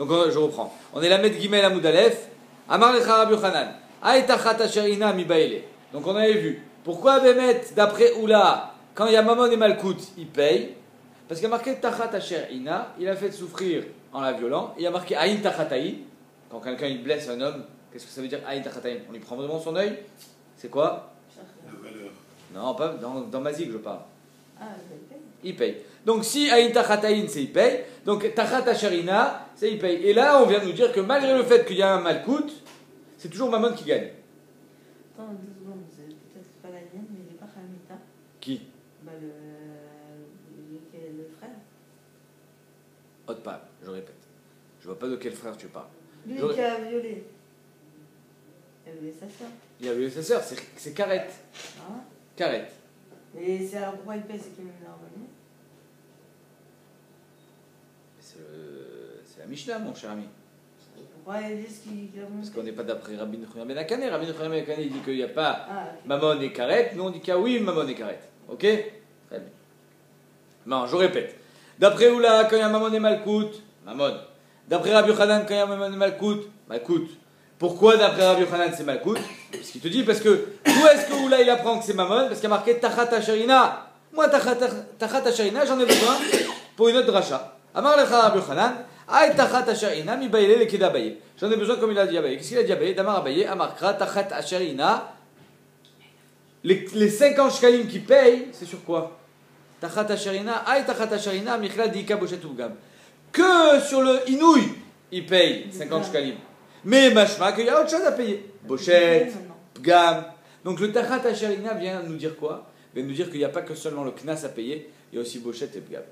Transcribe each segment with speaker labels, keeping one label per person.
Speaker 1: Donc je reprends. On est la Med Gimel Amoud Aleph. Amar lecha Rabbi Yochanan. Aïtachat asherina mi baile. Donc on avait vu. Pourquoi Bémet, d'après Oula, quand il y a Mammon et Malkout, il paye? Parce qu'il y a marqué Tachat asherina, il a fait souffrir en la violant. Il y a marqué Aïn Tachataïn. Quand quelqu'un il blesse un homme, qu'est-ce que ça veut dire Aïn Tachataïn? On lui prend vraiment son œil? C'est quoi?
Speaker 2: La valeur.
Speaker 1: Non, pas dans Mazik je parle.
Speaker 3: Ah, il paye.
Speaker 1: Il paye. Donc si Aïn Tachataïn, c'est il paye. Donc Tachat asherina, c'est il paye. Et là, on vient de nous dire que malgré le fait qu'il y a un Malkout, c'est toujours Mammon qui gagne.
Speaker 3: Attends, 2 secondes, c'est peut-être pas la mienne, mais il n'est pas Khamita.
Speaker 1: Qui?
Speaker 3: Bah, le frère.
Speaker 1: Haute part, je répète. Je vois pas de quel frère tu parles.
Speaker 3: Lui
Speaker 1: Je-
Speaker 3: qui a violé. Il a violé sa soeur.
Speaker 1: Il a vu sa sœur, c'est Karet.
Speaker 3: Hein?
Speaker 1: Karet.
Speaker 3: Et c'est alors pourquoi il paye, c'est qu'il me l'a envoyé.
Speaker 1: C'est la Mishnah, mon cher ami.
Speaker 3: Pourquoi ils disent qu'il a monté?
Speaker 1: Parce qu'on n'est pas d'après Rabbi Nechouya Ben Akane. Rabbi Nechouya Ben Akane, il dit qu'il n'y a pas
Speaker 3: Ah, ok.
Speaker 1: Mammon et Karet. Nous, on dit qu'il y a oui, Mammon et Karet. Ok? Très bien. Non, je répète. D'après Oula, quand il y a Mammon et Malkout, Mammon. D'après Rabbi Yochanan, quand il y a Mammon et Malkout, Malkout. Pourquoi d'après Rabbi Yochanan c'est Malkout? Parce qu'il te dit, parce que d'où est-ce que Oula il apprend que c'est Mammon? Parce qu'il y a marqué Tachat asherina. Moi, Tachat asherina, j'en ai besoin pour une autre dracha. Amar lecha Rabbi Yochanan, Aïe Tachat asherina mi baile le keda baye. J'en ai besoin comme il a dit Abaye. Qu'est-ce qu'il a dit Abaye? Damar Abaye, Amarkra, Tachat asherina. Les 50 shkalim qui payent, c'est sur quoi? Tachat asherina, Aïe Tachat asherina, Michla dika boshet ugam. Que sur le inouï, il paye 50 shkalim. Mais machma, qu'il y a autre chose à payer. Bochet, pgam. Donc le Tachat asherina vient nous dire quoi? Il vient nous dire qu'il n'y a pas que seulement le knas à payer, il y a aussi bochet et pgam.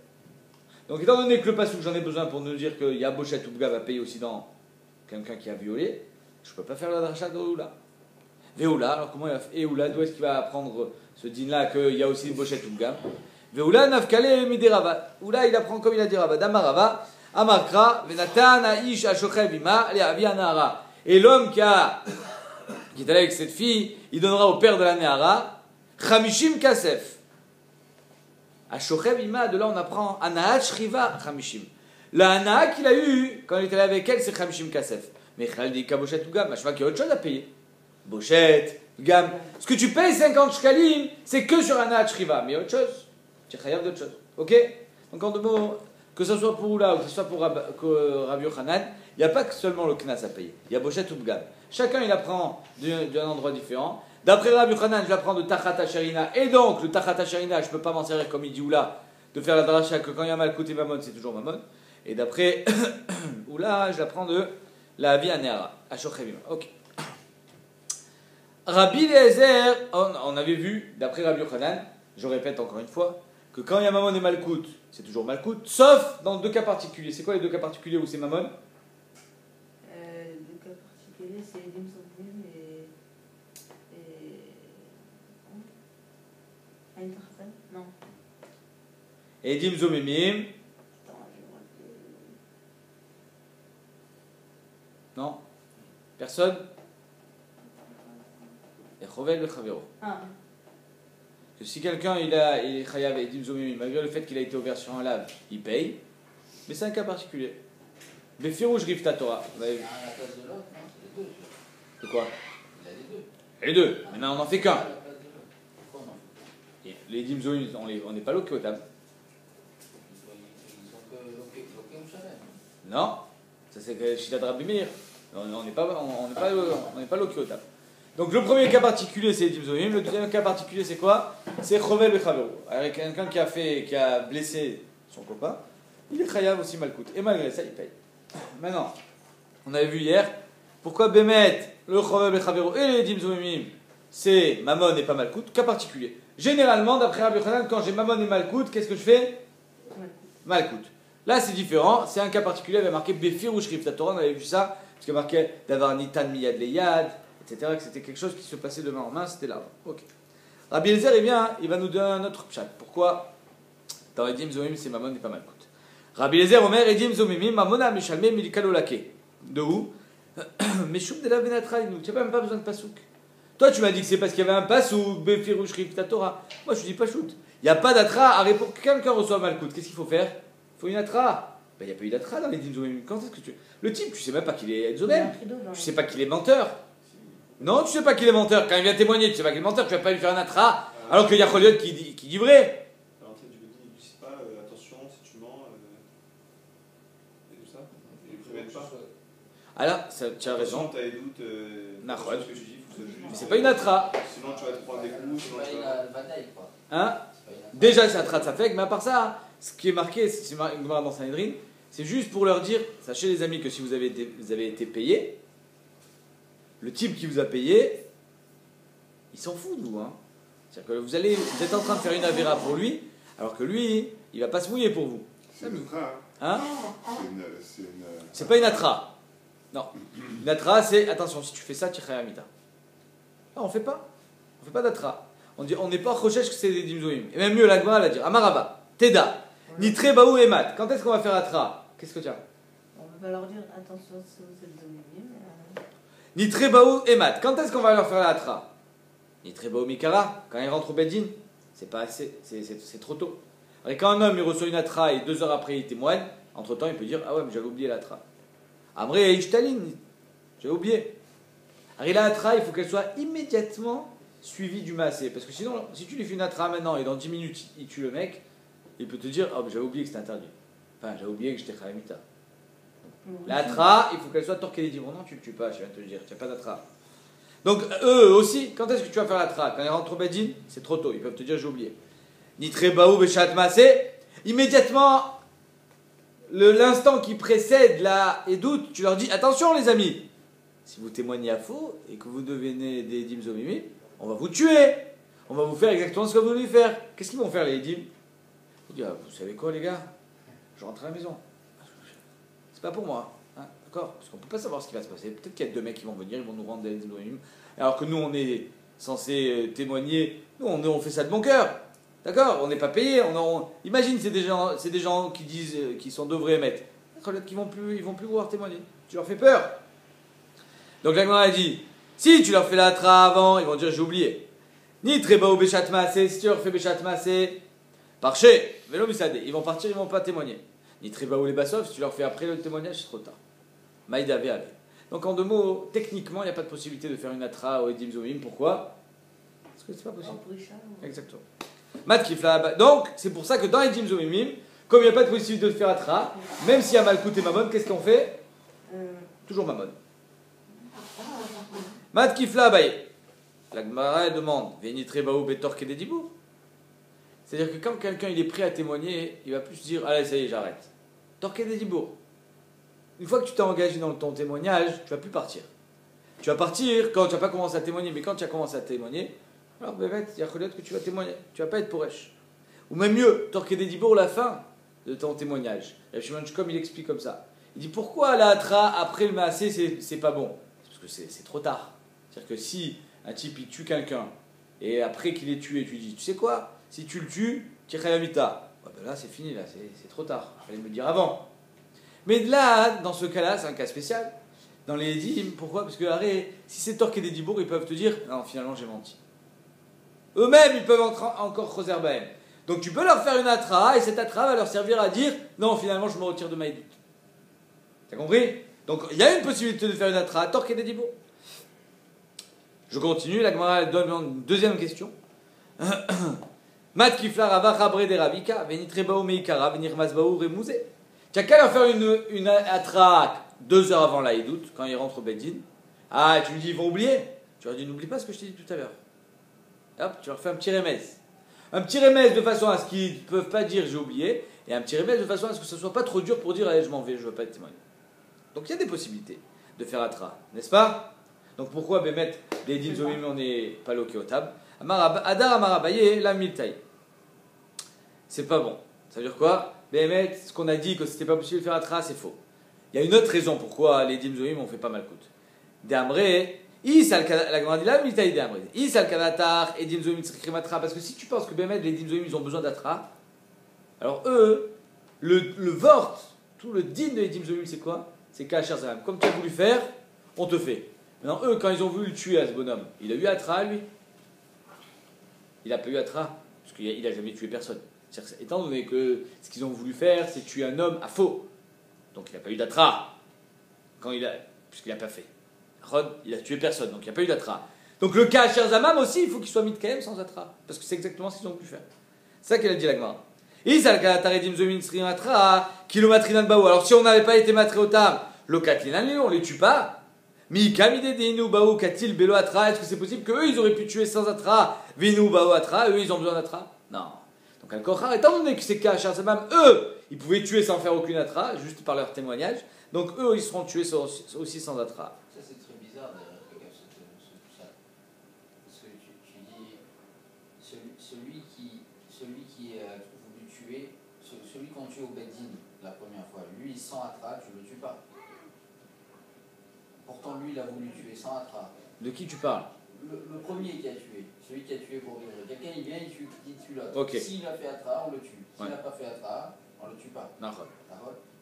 Speaker 1: Donc étant donné que le passouk j'en ai besoin pour nous dire qu'il y a bochet ou pgam à payer aussi dans quelqu'un qui a violé, je ne peux pas faire la dracha de Oula. Veoula, alors comment il va faire? Et Oula, d'où est-ce qu'il va apprendre ce din-là qu'il y a aussi une bochet ou pgam? Veoula nafkale miderava. Oula il apprend comme il a dit Rava. Damarava. Amarkra, Venatan, Aish, Ashochev, Ima, Léavi, Nahara. Et l'homme qui est allé avec cette fille, il donnera au père de la Nehara, Chamishim Kasef. Ashochev, Ima, de là on apprend, Anahat, Shriva, Chamishim. La Anaha qu'il a eu quand il est allé avec elle, c'est Chamishim Kasef. Mais Khaldi, Kaboshet ou Gam, je vois qu'il y a autre chose à payer. Bochet, Gam. Ce que tu payes 50 shkalim, c'est que sur Anahat, Shriva. Mais il y a autre chose. Tu es chayav d'autre chose. Ok? Donc en deux mots, que ce soit pour Oula ou que ce soit pour Rabbi Yochanan, il n'y a pas que seulement le knas à payer. Il y a Bochet ou Bgam. Chacun il apprend d'un endroit différent. D'après Rabbi Yochanan, je l'apprends de Tachat asherina. Et donc, le Tachat asherina, je ne peux pas m'en servir comme il dit Oula, de faire la dracha que quand il y a Malkout et Mammon, c'est toujours Mammon. Et d'après Oula, je l'apprends de la Avi Anehara. Ashochem. Ok. Rabbi Eliezer, on avait vu, d'après Rabbi Yochanan, je répète encore une fois, que quand il y a Mammon et Malkout, c'est toujours Malkout, sauf dans 2 cas particuliers. C'est quoi les 2 cas particuliers où c'est Mammon?
Speaker 3: 2 cas particuliers, c'est Dim Sombrim et. Aïn Tachatan? Non.
Speaker 1: Et Dim Zomimim.
Speaker 3: Attends, je vois que.
Speaker 1: Non? Personne? Et Chovel le Chavero.
Speaker 3: Ah,
Speaker 1: Que si quelqu'un il est chayav et Dim Zomimim, malgré le fait qu'il a été ouvert sur un lave, il paye. Mais c'est un cas particulier. Mais Firouj Rifta Torah. Vous avez vu?
Speaker 4: À la place de l'autre, non, c'est les deux.
Speaker 1: C'est quoi?
Speaker 4: Il a les deux.
Speaker 1: Les deux. Maintenant on n'en fait qu'un.
Speaker 4: À la place de l'autre. Pourquoi on en fait?
Speaker 1: Et les Dim Zomimim, on n'est pas loqués au table.
Speaker 4: Ils sont que loqués au Shalem.
Speaker 1: Non? Ça c'est Shita de Rabbi Meir. On n'est pas loqués au table. Donc le premier cas particulier c'est Dim Zomimim. Le deuxième cas particulier c'est quoi? C'est Chovel et Chavero. Avec quelqu'un qui a blessé son copain, il est chayav aussi Malkout. Et malgré ça, il paye. Maintenant, on avait vu hier, pourquoi Bémet, le Chovel et Chavero et les Dim Zomimim, c'est Mammon et pas Malkout, cas particulier. Généralement, d'après Rabbi Yochanan, quand j'ai Mammon et Malkout, qu'est-ce que je fais? Malkout. Là, c'est différent, c'est un cas particulier, il y avait marqué Befir ou Shrif Torah, on avait vu ça, parce qu'il y a marqué d'avoir Nitan Miyad Leyad, etc., que c'était quelque chose qui se passait de main en main, c'était là. Ok. Rabbi Eliezer, il va nous donner un autre pshat. Pourquoi dans les Dim Zomimim, c'est Mammon et pas Malkout? Rabbi Eliezer, Omer, Edim Zomimim, Mammona, Mishalme, Milikalolake. De où? Meshum de la Venatra, tu n'as même pas besoin de pasouk. Toi, tu m'as dit que c'est parce qu'il y avait un pasouk, Befiru Shrif Torah. Moi, je te dis pas shoot. Il n'y a pas d'atra. Pour que quelqu'un reçoive Malkout, qu'est-ce qu'il faut faire? Il faut une atra. Ben, il n'y a pas eu d'atra dans les Dim Zoumim. Quand est-ce que tu. Le type, tu sais même pas qu'il est
Speaker 3: Il y a un
Speaker 1: Zomem.
Speaker 3: frido dans
Speaker 1: Tu sais pas qu'il est menteur. Non, tu sais pas qu'il est menteur. Quand il vient témoigner, tu sais pas qu'il est menteur. Tu vas pas lui faire un atra. Alors qu'il y a Kholiot qui dit vrai.
Speaker 2: Alors, tu sais, du côté, il ne dit pas attention si tu mens et tout ça. Il ne préviennent pas.
Speaker 1: Alors, tu as raison.
Speaker 2: Tu as des doutes.
Speaker 1: Nahon.
Speaker 2: Ce que tu dis, faut que ça
Speaker 1: Mais c'est pas une atra.
Speaker 2: Sinon, tu vas te prendre des coups.
Speaker 4: C'est
Speaker 2: Sinon,
Speaker 4: pas
Speaker 2: tu
Speaker 4: une
Speaker 2: vas.
Speaker 4: bataille, quoi.
Speaker 1: Hein?
Speaker 4: C'est pas une attaque.
Speaker 1: Déjà, c'est atra de Safek, mais à part ça, ce qui est marqué, c'est dans Sanhedrin, c'est juste pour leur dire, sachez les amis que si vous avez été payé, le type qui vous a payé, il s'en fout de vous. Hein. C'est-à-dire que vous êtes en train de faire une avéra pour lui, alors que lui, il va pas se mouiller pour vous.
Speaker 5: C'est une atra.
Speaker 1: Hein?
Speaker 5: C'est
Speaker 1: C'est pas une atra. Non. Une atra, c'est attention, si tu fais ça, tu es amita. Non, on fait pas. On fait pas d'atra. On n'est pas recherche que c'est des dimzoïm. Et même mieux, la Gemara, elle a dit Amaraba, Teda, Nitre Baou et Mat. Quand est-ce qu'on va faire atra? Qu'est-ce que tu as?
Speaker 3: On ne va pas leur dire attention si vous êtes dominé, mais.
Speaker 1: Nitre Baou et Mat. Quand est-ce qu'on va leur faire la atra? Nitre Baou Mikara, quand il rentre au Bedin, c'est pas assez, c'est trop tôt. Et quand un homme il reçoit une atra et 2 heures après il témoigne, entre temps il peut dire ah ouais mais j'avais oublié l'atra. Amré Ishtalin, j'avais oublié. Alors la atra il faut qu'elle soit immédiatement suivie du massé, parce que sinon si tu lui fais une atra maintenant et dans 10 minutes il tue le mec, il peut te dire ah mais j'avais oublié que c'était interdit. Enfin j'avais oublié que j'étais khalamita. La atra il faut qu'elle soit torquée les 10 non tu le tues pas, je viens de te le dire, tu n'as pas d'atra. Donc eux aussi, quand est-ce que tu vas faire la tra? Quand ils rentrent au Bedin, c'est trop tôt, ils peuvent te dire j'ai oublié. Nitre baou beshat masé, immédiatement, l'instant qui précède la édoute, tu leur dis attention les amis, si vous témoignez à faux et que vous devenez des dim zomimi, on va vous tuer, on va vous faire exactement ce que vous voulez faire. Qu'est-ce qu'ils vont faire les dim? Ils disent vous savez quoi les gars, je rentre à la maison, c'est pas pour moi. D'accord? Parce qu'on ne peut pas savoir ce qui va se passer. Peut-être qu'il y a 2 mecs qui vont venir, ils vont nous rendre des anonymes. Alors que nous, on est censé témoigner. Nous, on fait ça de bon cœur. D'accord? On n'est pas payé. Imagine, c'est des gens qui disent, qui sont de vrais maîtres. Ils vont plus vouloir témoigner. Tu leur fais peur. Donc la Gemara a dit, si tu leur fais la tra avant, ils vont dire j'ai oublié. Ni très bas au béchat massé, si tu leur fais béchat massé, parché, vélo musadé. Ils vont partir, ils ne vont pas témoigner. Ni très bas ou les bassov, si tu leur fais après le témoignage, c'est trop tard. Maïda Ave. Donc en 2 mots, techniquement, il n'y a pas de possibilité de faire une atra au Edim Zomim. Pourquoi? Parce que c'est pas possible. Exactement. Mat Kifla. Donc, c'est pour ça que dans Edim Zomim, comme il n'y a pas de possibilité de faire atra, même s'il y a Malkout et Mamon, qu'est-ce qu'on fait? Toujours Mamon. Mat Kifla Baye. La Gemara demande Vénitre Baou Betor Kededibour. C'est-à-dire que quand quelqu'un il est prêt à témoigner, il va plus dire allez, ça y est, j'arrête. Torqué Dedibour. Une fois que tu t'es engagé dans ton témoignage, tu ne vas plus partir. Tu vas partir quand tu n'as pas commencé à témoigner, mais quand tu as commencé à témoigner, alors bébête, il y a que tu vas témoigner. Tu ne vas pas être poresh. Ou même mieux, Torqué Dedibour, la fin de ton témoignage. Et Shimon Shkom, il explique comme ça. Il dit pourquoi la atra après le maasé, c'est pas bon? Parce que c'est trop tard. C'est-à-dire que si un type il tue quelqu'un, et après qu'il ait tué, tu dis tu sais quoi? Si tu le tues, tu es khalamita. Ben là, c'est fini, là, c'est trop tard. Il fallait me le dire avant. Mais là, dans ce cas-là, c'est un cas spécial. Dans les dîmes, pourquoi? Parce que si c'est Torqué des Dibourg, ils peuvent te dire non, finalement, j'ai menti. Eux-mêmes, ils peuvent encore creuser Bahem. Donc tu peux leur faire une atra, et cette atra va leur servir à dire non, finalement, je me retire de Maïdout. T'as compris? Donc il y a une possibilité de faire une atra, Torqué des Dibourg. Je continue, la Gemara donne une deuxième question. Mat kifla rava rabre de ravika, venitre bao meikara, venir masbaou remouze. Tu as qu'à leur faire une atra 2 heures avant l'aïdout, quand ils rentrent au Bedin. Ah, tu lui dis, ils vont oublier. Tu leur dis, n'oublie pas ce que je t'ai dit tout à l'heure. Hop, tu leur fais un petit remez. Un petit remez de façon à ce qu'ils ne peuvent pas dire j'ai oublié, et un petit remez de façon à ce que ce ne soit pas trop dur pour dire allez, je m'en vais, je ne veux pas être témoigné. Donc il y a des possibilités de faire atra, n'est-ce pas? Donc pourquoi Bémet, les dîmes zomim, on n'est pas loqué au table? Adar Amarabaye, la miltaï. C'est pas bon. Ça veut dire quoi? Bémet, ce qu'on a dit que c'était pas possible de faire atra, c'est faux. Il y a une autre raison pourquoi les dîmes zomim, on fait pas malkout. D'Amré, la grande la miltaï d'Amré. Isal kanatar et dîmes zomim s'écrit atra. Parce que si tu penses que Bémet, les dîmes zomim, ils ont besoin d'atra, alors eux, le vort, tout le din de les dîmes zomim, c'est quoi? C'est kacher zalam. Comme tu as voulu faire, on te fait. Maintenant, eux, quand ils ont voulu le tuer à ce bonhomme, il a eu atra, lui? Il n'a pas eu atra, parce qu'il n'a jamais tué personne. Étant donné que ce qu'ils ont voulu faire, c'est tuer un homme à faux. Donc il n'a pas eu d'atra. Puisqu'il n'a pas fait. Il a tué personne, donc il n'y a pas eu d'atra. Donc le cas Asher Zamam aussi, il faut qu'il soit mis de Kaem sans atra. Parce que c'est exactement ce qu'ils ont pu faire. C'est ça qu'elle a dit la Gemara. Alors si on n'avait pas été matré au tam, le katlinan, on les tue pas. Est-ce que c'est possible qu'eux ils auraient pu tuer sans atra? Vinu bao atra, eux ils ont besoin d'atra? Non. Donc al-Kochar, étant donné que c'est cas Asher Zamam, eux ils pouvaient tuer sans faire aucune atra, juste par leur témoignage. Donc eux ils seront tués aussi sans atra.
Speaker 4: Ça c'est très bizarre d'ailleurs, ça. Parce que tu dis, celui qui a voulu tuer, celui qu'on tue au Bedin la première fois, lui sans atra, tu le tues pas. Pourtant lui il a voulu tuer sans atra.
Speaker 1: De qui tu parles?
Speaker 4: Le premier qui a tué, celui qui a tué pour vivre. Quelqu'un il vient, il tue l'autre.
Speaker 1: Okay.
Speaker 4: S'il a fait atra, on le tue. S'il
Speaker 1: Ouais.
Speaker 4: n'a pas fait atra, on le tue pas.
Speaker 1: D'accord.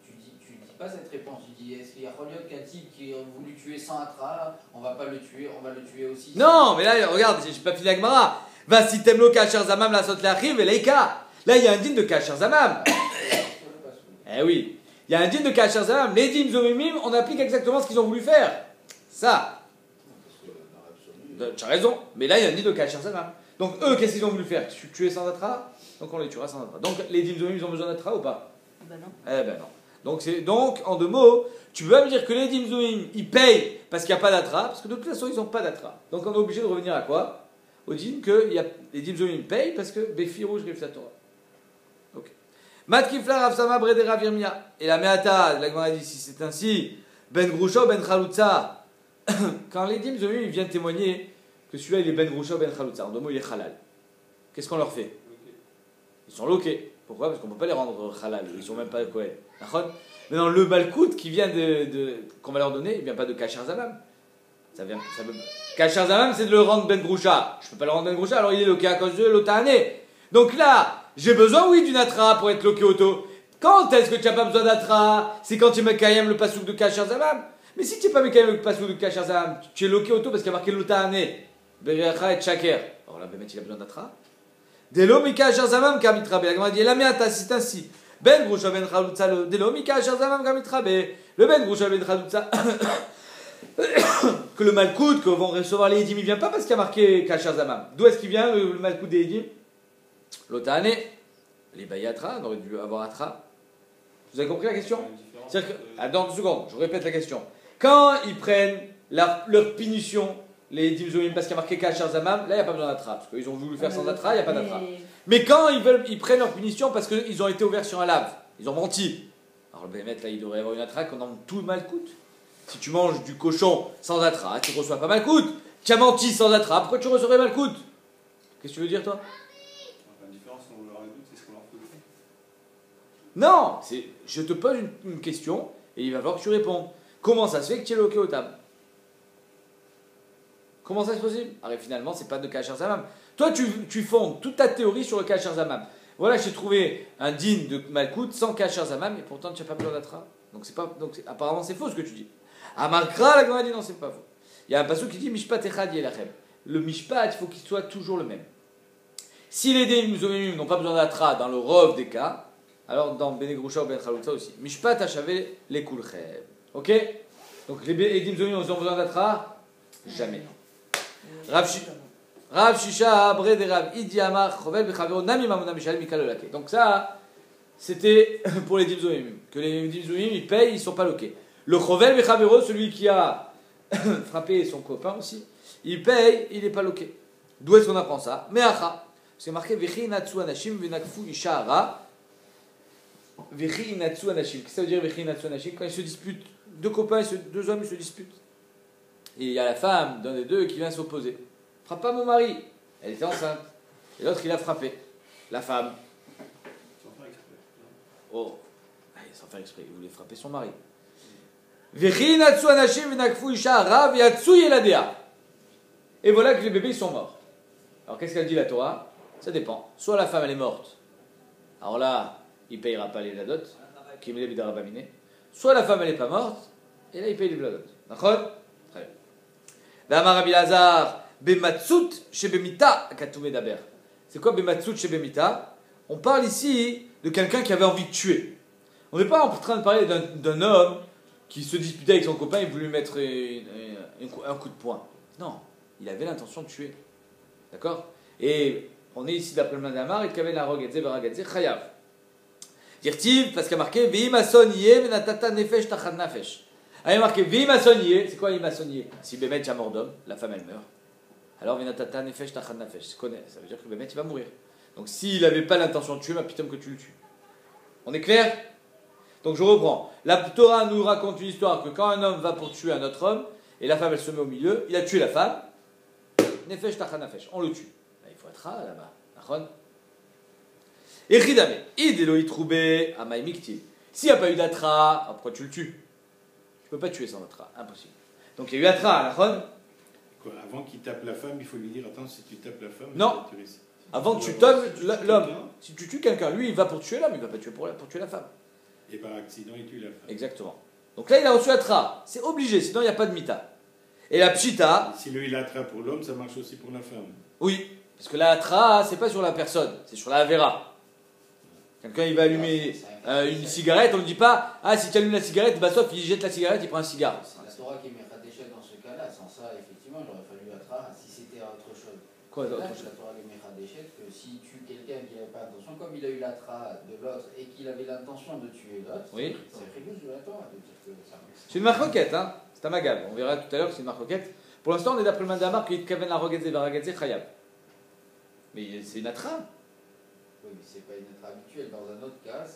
Speaker 4: Tu dis pas cette réponse, tu dis est-ce qu'il y a Kholiot qu'un type qui a voulu tuer sans atra, on va pas le tuer, on va le tuer aussi.
Speaker 1: Non, mais là, regarde, j'ai pas fini la Gemara. Va si t'aimes le Kasher Zamam, la sot l'arrive et l'Eika. Là, il y a un din de Kasher Zamam. Eh oui, il y a un din de Kasher Zamam. Les dîmes Zomimim, on applique exactement ce qu'ils ont voulu faire. Ça. Tu as raison, mais là, il y a un din de Kasher Zamam. Donc, eux, qu'est-ce qu'ils ont voulu faire? Tuer sans atra? Donc, on les tuera sans atra. Donc, les dîmes Zomimim, ils ont besoin d'atra ou pas?
Speaker 3: Ben non.
Speaker 1: Eh ben non. Donc, en deux mots, tu peux me dire que les Dimzoim, ils payent parce qu'il n'y a pas d'atra, parce que de toute façon, ils n'ont pas d'atra. Donc, on est obligé de revenir à quoi? Au din que les Dimzoim payent parce que Béfi rouge rive sa Torah. Ok. Mat Kifla Ravsama Bredera Virmia. Et la Meata, la Gemara dit si c'est ainsi, Ben Grusha ou Ben Chalutza. Quand les Dimzoim ils viennent témoigner que celui-là il est Ben Grusha ou Ben Chalutza, en deux mots, il est halal. Qu'est-ce qu'on leur fait? Ils sont loqués. Pourquoi? Parce qu'on ne peut pas les rendre halal, ils ne sont même pas Kohen. Maintenant, le Malkout qui vient qu'on va leur donner, il ne vient pas de Kasher Zamam. Kasher Zamam, c'est de le rendre Ben Grusha. Je ne peux pas le rendre Ben Grusha, alors il est loqué à cause de l'Otahané. Donc là, j'ai besoin, oui, d'une atra pour être loqué auto. Quand est-ce que tu n'as pas besoin d'atra? C'est quand tu mets Kayem le pasouk de Kasher Zamam. Mais si tu n'es pas mis Kayem le pasouk de Kasher Zamam, tu es loqué auto parce qu'il y a marqué l'Otahané. Berecha et Shaker. Alors là, Bémet, il a besoin d'atra. Delo Mika Zamam Kamitrabe. La Gemara dit la miata, c'est ainsi. Ben Grusha Ben Chalutza, Delo Mika Zamam Kamitrabe. Le Ben Grusha Ben Chalutza. Que le Malkout que vont recevoir les Edim, il ne vient pas parce qu'il y a marqué Kasher Zamam. D'où est-ce qu'il vient le Malkout des Edim? L'Otane, les Bayatra, on aurait dû avoir Atra. Vous avez compris la question? C'est-à-dire que, attends 2 secondes, je répète la question. Quand ils prennent leur punition, les Dimzoim, parce qu'il y a marqué Kasher Zamam, là il n'y a pas besoin d'atra, parce qu'ils ont voulu faire sans atra, il n'y a pas d'atra. Mais quand ils prennent leur punition parce qu'ils ont été ouverts sur un lave, ils ont menti. Alors le Bémet, là il devrait y avoir une atra qu'on en tout Malkout. Si tu manges du cochon sans atra, tu ne reçois pas Malkout. Tu as menti sans atra, pourquoi tu recevrais Malkout? Qu'est-ce que tu veux dire toi?
Speaker 2: La différence entre leur doute, c'est ce qu'on leur fait.
Speaker 1: Non, je te pose une question et il va falloir que tu répondes. Comment ça se fait que tu es loqué au table? Comment ça c'est possible? Alors finalement, c'est pas de Kasher Zamam. Toi, tu fondes toute ta théorie sur le Kasher Zamam. Voilà, j'ai trouvé un din de Malkout sans Kasher Zamam, et pourtant tu n'as pas besoin d'atra. Apparemment, c'est faux ce que tu dis. Amarkra, la Gemara dit non, c'est pas faux. Il y a un passage qui dit Mishpat Echad Yelachem. Le Mishpat, il faut qu'il soit toujours le même. Si les Dimzoim n'ont pas besoin d'atra dans le rov des cas, alors dans Bene Grusha ou Ben Chalutza aussi. Mishpat Hachavé les Kulchem. Ok? Donc les Dimzoim ont besoin d'atra? Jamais. Rav Shisha, Abre de Rav Idi Amar, Chovel Bechavero, Nami Mamona Mishalem, Mikal Olake. Donc ça, c'était pour les Dimzoim. Que les Dimzoim, ils payent, ils ne sont pas loqués. Le Chovel Bechavero, celui qui a frappé son copain aussi, il paye, il n'est pas loqué. D'où est-ce qu'on apprend ça? Meacha. C'est marqué Vechi Natsu Anashim, Venakfu Ishara. Vechi Natsu Anashim. Qu'est-ce que ça veut dire Vechi Natsu Anashim? Quand ils se disputent, 2 copains, 2 hommes, ils se disputent. Et il y a la femme d'un des deux qui vient s'opposer. Frappe pas mon mari. Elle était enceinte. Et l'autre, il a frappé. La femme.
Speaker 2: Sans faire exprès.
Speaker 1: Oh. Sans faire exprès. Il voulait frapper son mari. Et voilà que les bébés sont morts. Alors qu'est-ce qu'elle dit la Torah? Ça dépend. Soit la femme elle est morte. Alors là, il ne payera pas les vladot. Soit la femme elle n'est pas morte. Et là, il paye les vladot. D'accord? Très bien. D'Amar Rabbi Lazar, Bematsut Shebemita Katoumé Daber. C'est quoi Bematsut Shebemita? On parle ici de quelqu'un qui avait envie de tuer. On n'est pas en train de parler d'un homme qui se disputait avec son copain et voulait lui mettre un coup de poing. Non, il avait l'intention de tuer. D'accord? Et on est ici d'après le Mandamar, et Kaven Harogetze Veragetze Chayav. Dirtiv, parce qu'il y a marqué Veimason Yé Venatata Nefesh Tachad Nafesh. Il y a marqué Veimason Yé, c'est quoi Veimason Yé? Si Bémet il y a mort d'homme, la femme elle meurt. Alors Venatata Nefesh Tachad Nafesh, ça veut dire que Bémet il va mourir. Donc s'il n'avait pas l'intention de tuer, ma pitom que tu le tues. On est clair? Donc je reprends. La Torah nous raconte une histoire que quand un homme va pour tuer un autre homme, et la femme elle se met au milieu, il a tué la femme, Nefesh Tachad Nafesh, on le tue. Là, il faut être là-bas. Nachon? Et Ridame, Id Eloït Roubé, Amaï Mikti. S'il n'y a pas eu d'atra, pourquoi tu le tues? Tu ne peux pas tuer sans atra, impossible. Donc il y a eu atra, Nachon?
Speaker 6: Quoi, avant qu'il tape la femme, il faut lui dire attends, si tu tapes la femme,
Speaker 1: non. Avant que tu tapes l'homme, si tu tues quelqu'un, lui il va pour tuer l'homme, il ne va pas tuer pour tuer la femme.
Speaker 6: Et par accident, il tue la femme.
Speaker 1: Exactement. Donc là il a reçu atra, c'est obligé, sinon il n'y a pas de mita. Et la pshita.
Speaker 6: Si lui il attrape pour l'homme, ça marche aussi pour la femme.
Speaker 1: Oui, parce que la atra, c'est pas sur la personne, c'est sur la avera. Quelqu'un il va allumer une cigarette, on ne dit pas ah si tu allumes la cigarette, bah sauf il jette la cigarette, il prend un cigare.
Speaker 4: C'est la Torah qui met Khadéchet dans ce cas-là. Sans ça, effectivement, il aurait fallu Atra si c'était autre chose.
Speaker 1: Quoi
Speaker 4: Là,
Speaker 1: autre chose?
Speaker 4: la Torah qui met Khadéchet que s'il tue quelqu'un qui n'avait pas l'intention, comme il a eu l'Atra de l'autre et qu'il avait l'intention de tuer l'autre,
Speaker 1: oui.
Speaker 4: C'est régousse de la Torah de dire que ça marche.
Speaker 1: C'est une marcoquette, hein. C'est un magab. On verra tout à l'heure que c'est une marcoquette. Pour l'instant, on est d'après le Mandamar qui est Kaven Harogetze Veragetze Chayav. Mais c'est une atra.
Speaker 4: Oui, mais c'est pas une Atra habituelle. Dans un autre cas,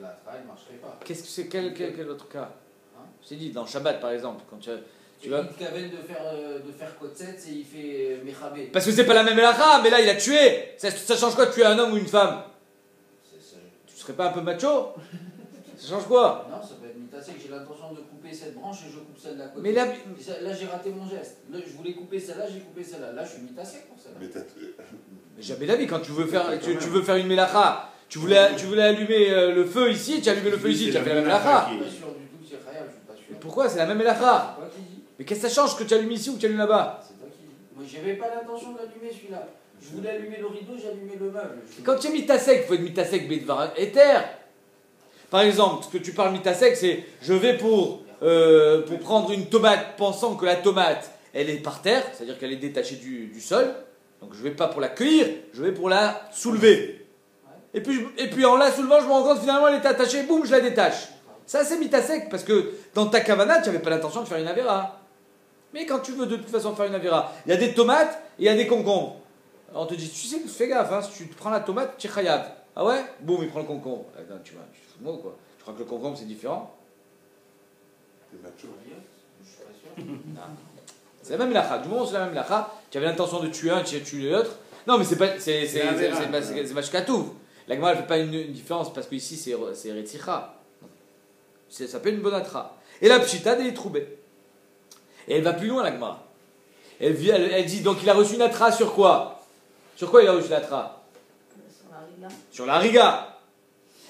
Speaker 4: l'Atra, elle ne marcherait pas.
Speaker 1: Qu'est-ce que c'est quel autre cas?
Speaker 4: Hein?
Speaker 1: Je t'ai dit, dans Shabbat par exemple, quand tu vas.
Speaker 4: Il Kaven de faire Kotzetz et il fait Mechabé.
Speaker 1: Parce que c'est pas la même Elacha, mais là il a tué. Ça change quoi de tuer un homme ou une femme? Tu serais pas un peu macho? Ça change quoi?
Speaker 4: Non, ça peut être mitasek. J'ai l'intention de couper cette branche et je coupe celle d'à côté.
Speaker 1: Mais là
Speaker 4: j'ai raté mon geste. Là, je voulais couper celle-là, j'ai coupé celle-là. Là, je suis mitasek pour celle-là.
Speaker 1: Mais jamais la vie, quand tu veux faire une mélacha, tu voulais allumer le feu ici, tu as allumé le feu ici, tu as fait la même mélacha.
Speaker 4: Je suis pas sûr du tout que c'est Khayab, je suis pas sûr.
Speaker 1: Pourquoi? C'est la même mélacha.
Speaker 4: C'est toi qui dis.
Speaker 1: Mais qu'est-ce que ça change que tu allumes ici ou que tu allumes là-bas?
Speaker 4: C'est toi qui dis. Moi, j'avais pas l'intention d'allumer celui-là. Je voulais allumer le rideau, j'ai allumé le meuble.
Speaker 1: Et quand tu es mitasek, il faut être mitasek bedvar éther. Par exemple, ce que tu parles mitasek, c'est je vais pour prendre une tomate pensant que la tomate, elle est par terre, c'est-à-dire qu'elle est détachée du sol. Donc je vais pas pour la cueillir, je vais pour la soulever. Et puis en la soulevant, je me rends compte finalement elle était attachée, boum, je la détache. Ça c'est mitasek, parce que dans ta kavana, tu n'avais pas l'intention de faire une avera. Mais quand tu veux de toute façon faire une avera, il y a des tomates et il y a des concombres. Alors on te dit, tu sais, fais gaffe, hein, si tu prends la tomate, tu es chayav. Ah ouais? Boum, il prend le concombre. Attends, tu te fous de moi ou quoi? Tu crois que le concombre c'est différent?
Speaker 5: C'est macho.
Speaker 4: Je suis pas sûr.
Speaker 1: C'est la même lacha. Du moment où c'est la même lacha, tu avais l'intention de tuer un, tu as tué l'autre. Non, mais c'est mashkatouv. La Gemara ne fait pas une différence parce qu'ici c'est retzicha. Ça peut être une bonne atra. Et la pshita, elle est troubée. Et elle va plus loin, la Gemara. Elle dit donc il a reçu une atra sur quoi? Sur quoi il a reçu l'atra?
Speaker 3: Sur la riga.
Speaker 1: Sur la riga.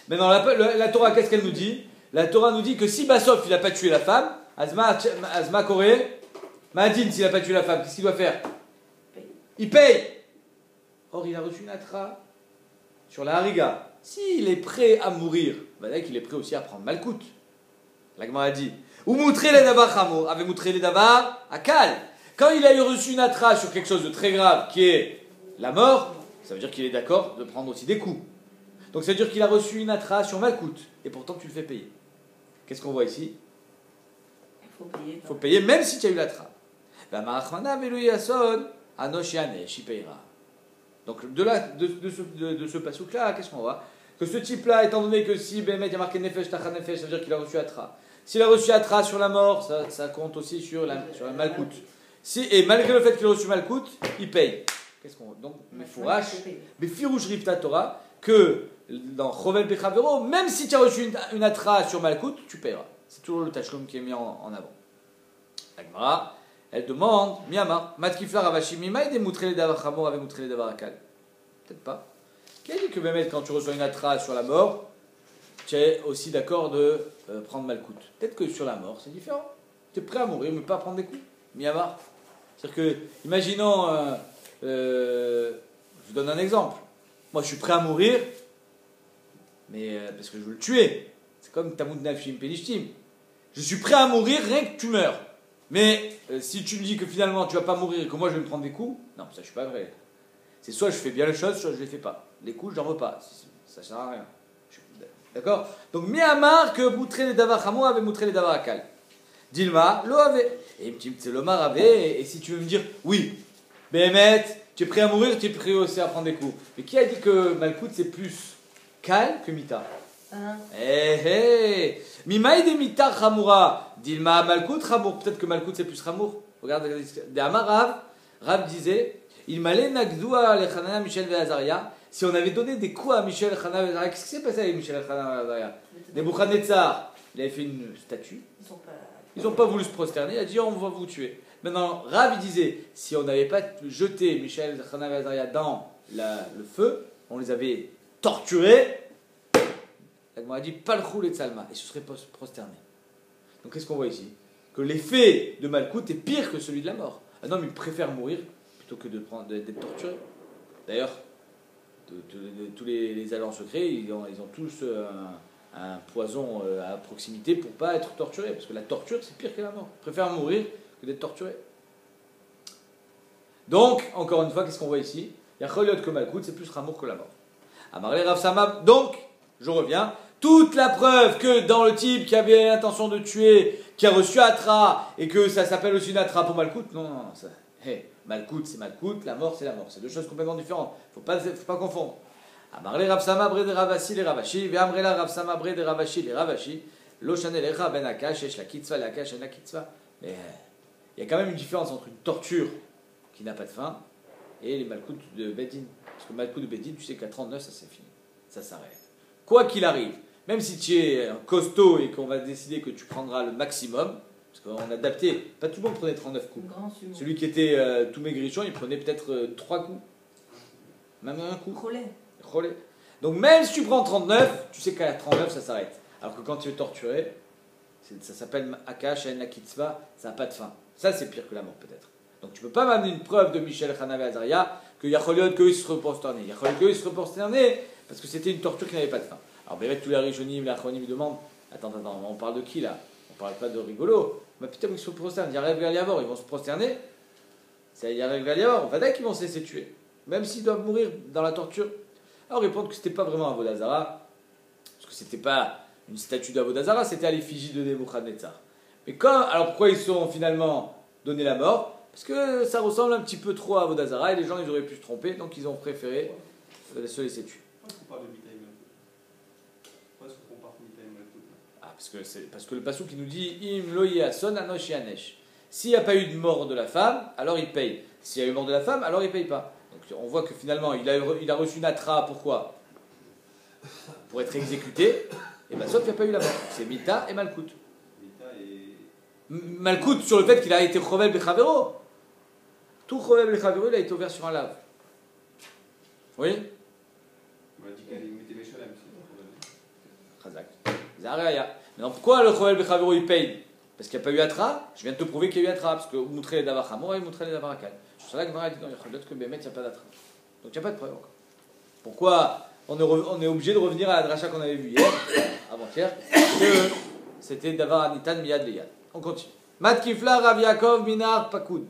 Speaker 1: Maintenant, la Torah, qu'est-ce qu'elle nous dit? La Torah nous dit que si Bassof il n'a pas tué la femme, Azma Koré, Mahadin, s'il n'a pas tué la femme, qu'est-ce qu'il doit faire? Il paye. Or, il a reçu une atra sur la hariga. S'il est prêt à mourir, ben qu'il est prêt aussi à prendre Malkout. La Gemara a dit ou moutrer les davar chamo, avait moutrer les davar akal. Quand il a eu reçu une atra sur quelque chose de très grave qui est la mort, ça veut dire qu'il est d'accord de prendre aussi des coups. Donc ça veut dire qu'il a reçu une atra sur Malkout et pourtant tu le fais payer. Qu'est-ce qu'on voit ici? Il faut payer même si tu as eu l'atra. Donc de ce pasouk là, qu'est-ce qu'on voit? Que ce type là, étant donné que si Bémet il y a marqué Nefesh Tachan Nefesh, ça veut dire qu'il a reçu atra. S'il a reçu atra sur la mort, ça compte aussi sur la Malkout. Et malgré le fait qu'il a reçu Malkout, il paye. Qu'est-ce qu'on voit? Donc, mais Firouch Rifta Torah, que dans Chovel Bechavero, même si tu as reçu une atra sur Malkout, tu paieras. C'est toujours le tachlum qui est mis en avant. La Gemara, elle demande, Miyama, Matkifla Ravashi Mima, et des moutrele davar chamor avec moutrele davar akal. Peut-être pas. Qui a dit que même quand tu reçois une atra sur la mort, tu es aussi d'accord de prendre Malkout? Peut-être que sur la mort, c'est différent. Tu es prêt à mourir, mais pas à prendre des coups. Miyama. C'est-à-dire que, imaginons, je vous donne un exemple. Moi, je suis prêt à mourir, mais parce que je veux le tuer. C'est comme Tamud Nafshim Penishtim. Je suis prêt à mourir, rien que tu meurs. Mais si tu me dis que finalement tu vas pas mourir et que moi je vais me prendre des coups, non, ça je suis pas vrai. C'est soit je fais bien les choses, soit je les fais pas. Les coups, j'en veux pas. Ça sert à rien. D'accord? Donc, Miamar que Moutré les Davar Hamou avait Moutré les Davar Akal. Dilma, lo avait. Et c'est l'Omar avait. Et si tu veux me dire, oui, Béhémet, tu es prêt à mourir, tu es prêt aussi à prendre des coups. Mais qui a dit que Malkout c'est plus Kal que Mita? Mimaï de Mita Hamoura. Dilma Malkout Hamour. Peut-être que Malkout c'est plus Hamour. Regarde, de Amar Rav disait, il m'allait Nagdoua les Hanana, Michel et Azaria. Si on avait donné des coups à Michel Hanana et Azaria, qu'est-ce qui s'est passé avec Michel Hanana et Azaria? Nebuchadnezzar, il avait fait une statue. Ils n'ont pas voulu se prosterner, il a dit on va vous tuer. Maintenant, Rav il disait, si on n'avait pas jeté Michel Hanana et Azaria dans le feu, on les avait torturés. La Gemara a dit pas le roule et Salma, et se serait prosterné. Donc qu'est-ce qu'on voit ici? Que l'effet de Malkout est pire que celui de la mort. Un homme il préfère mourir plutôt que d'être torturé. D'ailleurs, tous les agents secrets, ils ont tous un poison à proximité pour ne pas être torturé. Parce que la torture, c'est pire que la mort. Ils préfèrent mourir que d'être torturé. Donc, encore une fois, qu'est-ce qu'on voit ici? Il y a Choliot que Malkout, c'est plus Ramour que la mort. Amarle Rav Sama, donc, je reviens. Toute la preuve que dans le type qui avait l'intention de tuer, qui a reçu Atra, et que ça s'appelle aussi une Atra pour Malkout, non, ça. Malkout, c'est Malkout, la mort, c'est la mort. C'est deux choses complètement différentes. Il ne faut pas confondre. Amarle Rav Sama bre de Ravasi les Ravashi, Ve'amrela Rav Sama bre de Ravashi les Ravashi, Lo Shanelecha ben Akash, Esh la Kitzva, la Akash, la Kitzva. Mais il y a quand même une différence entre une torture qui n'a pas de fin et les Malkout de Bedin. Parce que Malkout de Bedin, tu sais qu'à 39, ça c'est fini. Ça s'arrête. Quoi qu'il arrive, même si tu es un costaud et qu'on va décider que tu prendras le maximum, parce qu'on a adapté, pas tout le monde prenait 39 coups. Celui qui était tout maigrichon, il prenait peut-être 3 coups. Même un coup. Relais. Donc même si tu prends 39, tu sais qu'à 39 ça s'arrête. Alors que quand tu es torturé, ça s'appelle Akash, la Kitzva, ça n'a pas de fin. Ça c'est pire que la mort peut-être. Donc tu ne peux pas m'amener une preuve de Michel Hanavé Azaria que Yacholiot qu'eux se reprosternaient. Yacholiot qu'eux se reprosternaient parce que c'était une torture qui n'avait pas de fin. Alors bien tous les Rishonim, les Achronim demandent, attends, on parle de qui là? On parle pas de rigolo. Mais putain, ils se prosternent. Yarev Galiavor, ils vont se prosterner. C'est Yarev Galiavor. On va dire qu'ils vont se laisser tuer. Même s'ils doivent mourir dans la torture. Alors répondre que c'était pas vraiment un Vodazara. Parce que c'était pas une statue d'Avodazara, c'était à l'effigie de Nebuchadnezzar. Mais alors pourquoi ils sont finalement donné la mort? Parce que ça ressemble un petit peu trop à Vodazara et les gens ils auraient pu se tromper, donc ils ont préféré se laisser tuer.
Speaker 2: Pourquoi est-ce qu'on parle de Mita et Malkout? Pourquoi est-ce qu'on compare Mita et Malkout?
Speaker 1: Parce que le passou qui nous dit Im lo yason anosh yanesh. S'il n'y a pas eu de mort de la femme, alors il paye. S'il y a eu mort de la femme, alors il ne paye pas. Donc on voit que finalement il a reçu une atra, pourquoi? Pour être exécuté. Et bien sauf qu'il n'y a pas eu la mort. C'est Mita et Malkout.
Speaker 2: Mita et...
Speaker 1: Malkout sur le fait qu'il a été Chovel Bechavero. Tout Chovel Bechavero il a été ouvert sur un lave. Oui?
Speaker 2: On m'a dit qu'elle mettait mes chalams.
Speaker 1: Chazak. Zaraya. Maintenant pourquoi le Chovel Bechavero il paye? Parce qu'il n'y a pas eu Atra. Je viens de te prouver qu'il y a eu Atra. Parce que Moutré les Davar Hamour et Moutré les Davar Akal. C'est là que Mara dit non, il y a peut-être que Bémet, il n'y a pas d'Atra. Donc il n'y a pas de preuve encore. Pourquoi on est obligé de revenir à la dracha qu'on avait vue hier, avant-hier, que c'était Davar Anitan Miyad Leyad. On continue. Mat Kifla Rav Yaakov Minar Pakoud.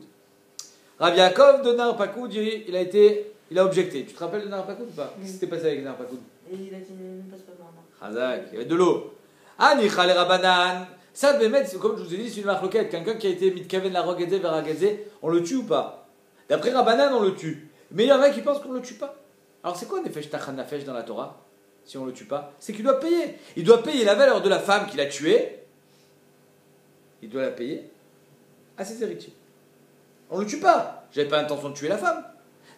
Speaker 1: Rav Yaakov de Nar Pakoud, il a objecté. Tu te rappelles de Nar Pakoud ou pas? Qu'est-ce qui s'était passé avec Nar Pakoud?
Speaker 3: Et il a dit ne passe pas par là.
Speaker 1: Chazak, il y avait de l'eau. Anichal et Rabanan. Ça, Bémet, comme je vous ai dit, c'est une marloquette. Quelqu'un qui a été mitkaven la rogadze vers Agadze, on le tue ou pas? D'après Rabanan, on le tue. Mais il y en a qui pensent qu'on ne le tue pas. Alors c'est quoi Nefesh Tachan Nafesh dans la Torah? Si on ne le tue pas, c'est qu'il doit payer. Il doit payer la valeur de la femme qu'il a tuée. Il doit la payer à ses héritiers. On ne le tue pas. J'avais pas l'intention de tuer la femme.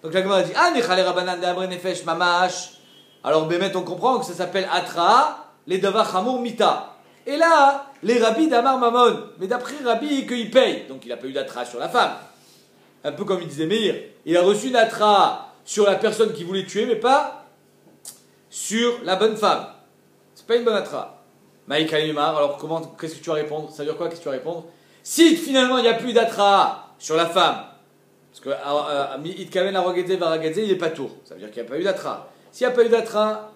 Speaker 1: Donc la Gemara dit Ah, Nechale Rabanan de Abre Nefesh Mamash. Alors Bémet, on comprend que ça s'appelle Atra, les Davar Hamour Mita. Et là, les rabbis d'Amar Mamon. Mais d'après Rabbi, qu'il paye. Donc il n'a pas eu d'Atra sur la femme. Un peu comme il disait Meir. Il a reçu une Atra sur la personne qui voulait tuer, mais pas sur la bonne femme. C'est pas une bonne Atra. Maïka Yumar, alors qu'est-ce que tu vas répondre? Ça veut dire quoi? Qu'est-ce que tu vas répondre? Si finalement il n'y a plus d'Atra sur la femme, parce que Itkaven Arogadze Varagadze, il est pas tour. Ça veut dire qu'il n'y a pas eu d'Atra. S'il n'y a pas eu d'Atra,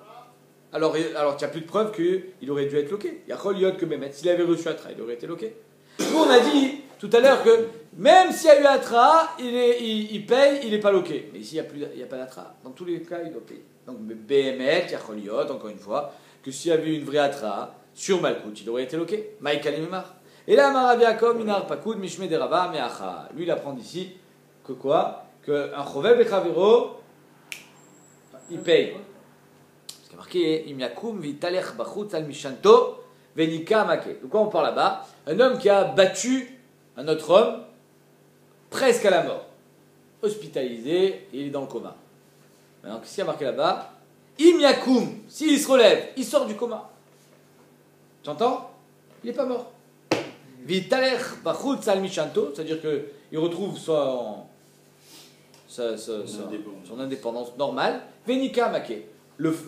Speaker 1: alors tu n'as plus de preuve qu'il aurait dû être loqué. Il y a Choliot que Bémet, s'il avait reçu Atra, il aurait été loqué. Nous, on a dit tout à l'heure que même s'il y a eu Atra, il paye, il n'est pas loqué. Mais ici, il n'y a pas d'Atra. Dans tous les cas, il doit payer. Donc, Bémet, il y a Choliot, encore une fois, que s'il y avait eu une vraie Atra sur Malkout, il aurait été loqué. Maïkalimimar. Et là, Marabiakom, Inar Pakoud, Mishme Derava, Meacha. Lui, il apprend d'ici que quoi? Qu'un Chovel Bechavero, il paye. Parce qu'il y a marqué Imyakum Vitalech Bachut Al Mishanto Venika Make. De quoi on parle là-bas? Un homme qui a battu un autre homme presque à la mort, hospitalisé, et il est dans le coma. Maintenant, qu'est-ce qu'il y a marqué là-bas? Imyakum, s'il se relève, il sort du coma. Tu entends? Il n'est pas mort. Vitalech Bachut Al Mishanto, c'est-à-dire qu'il retrouve son indépendance normale. Venika Make.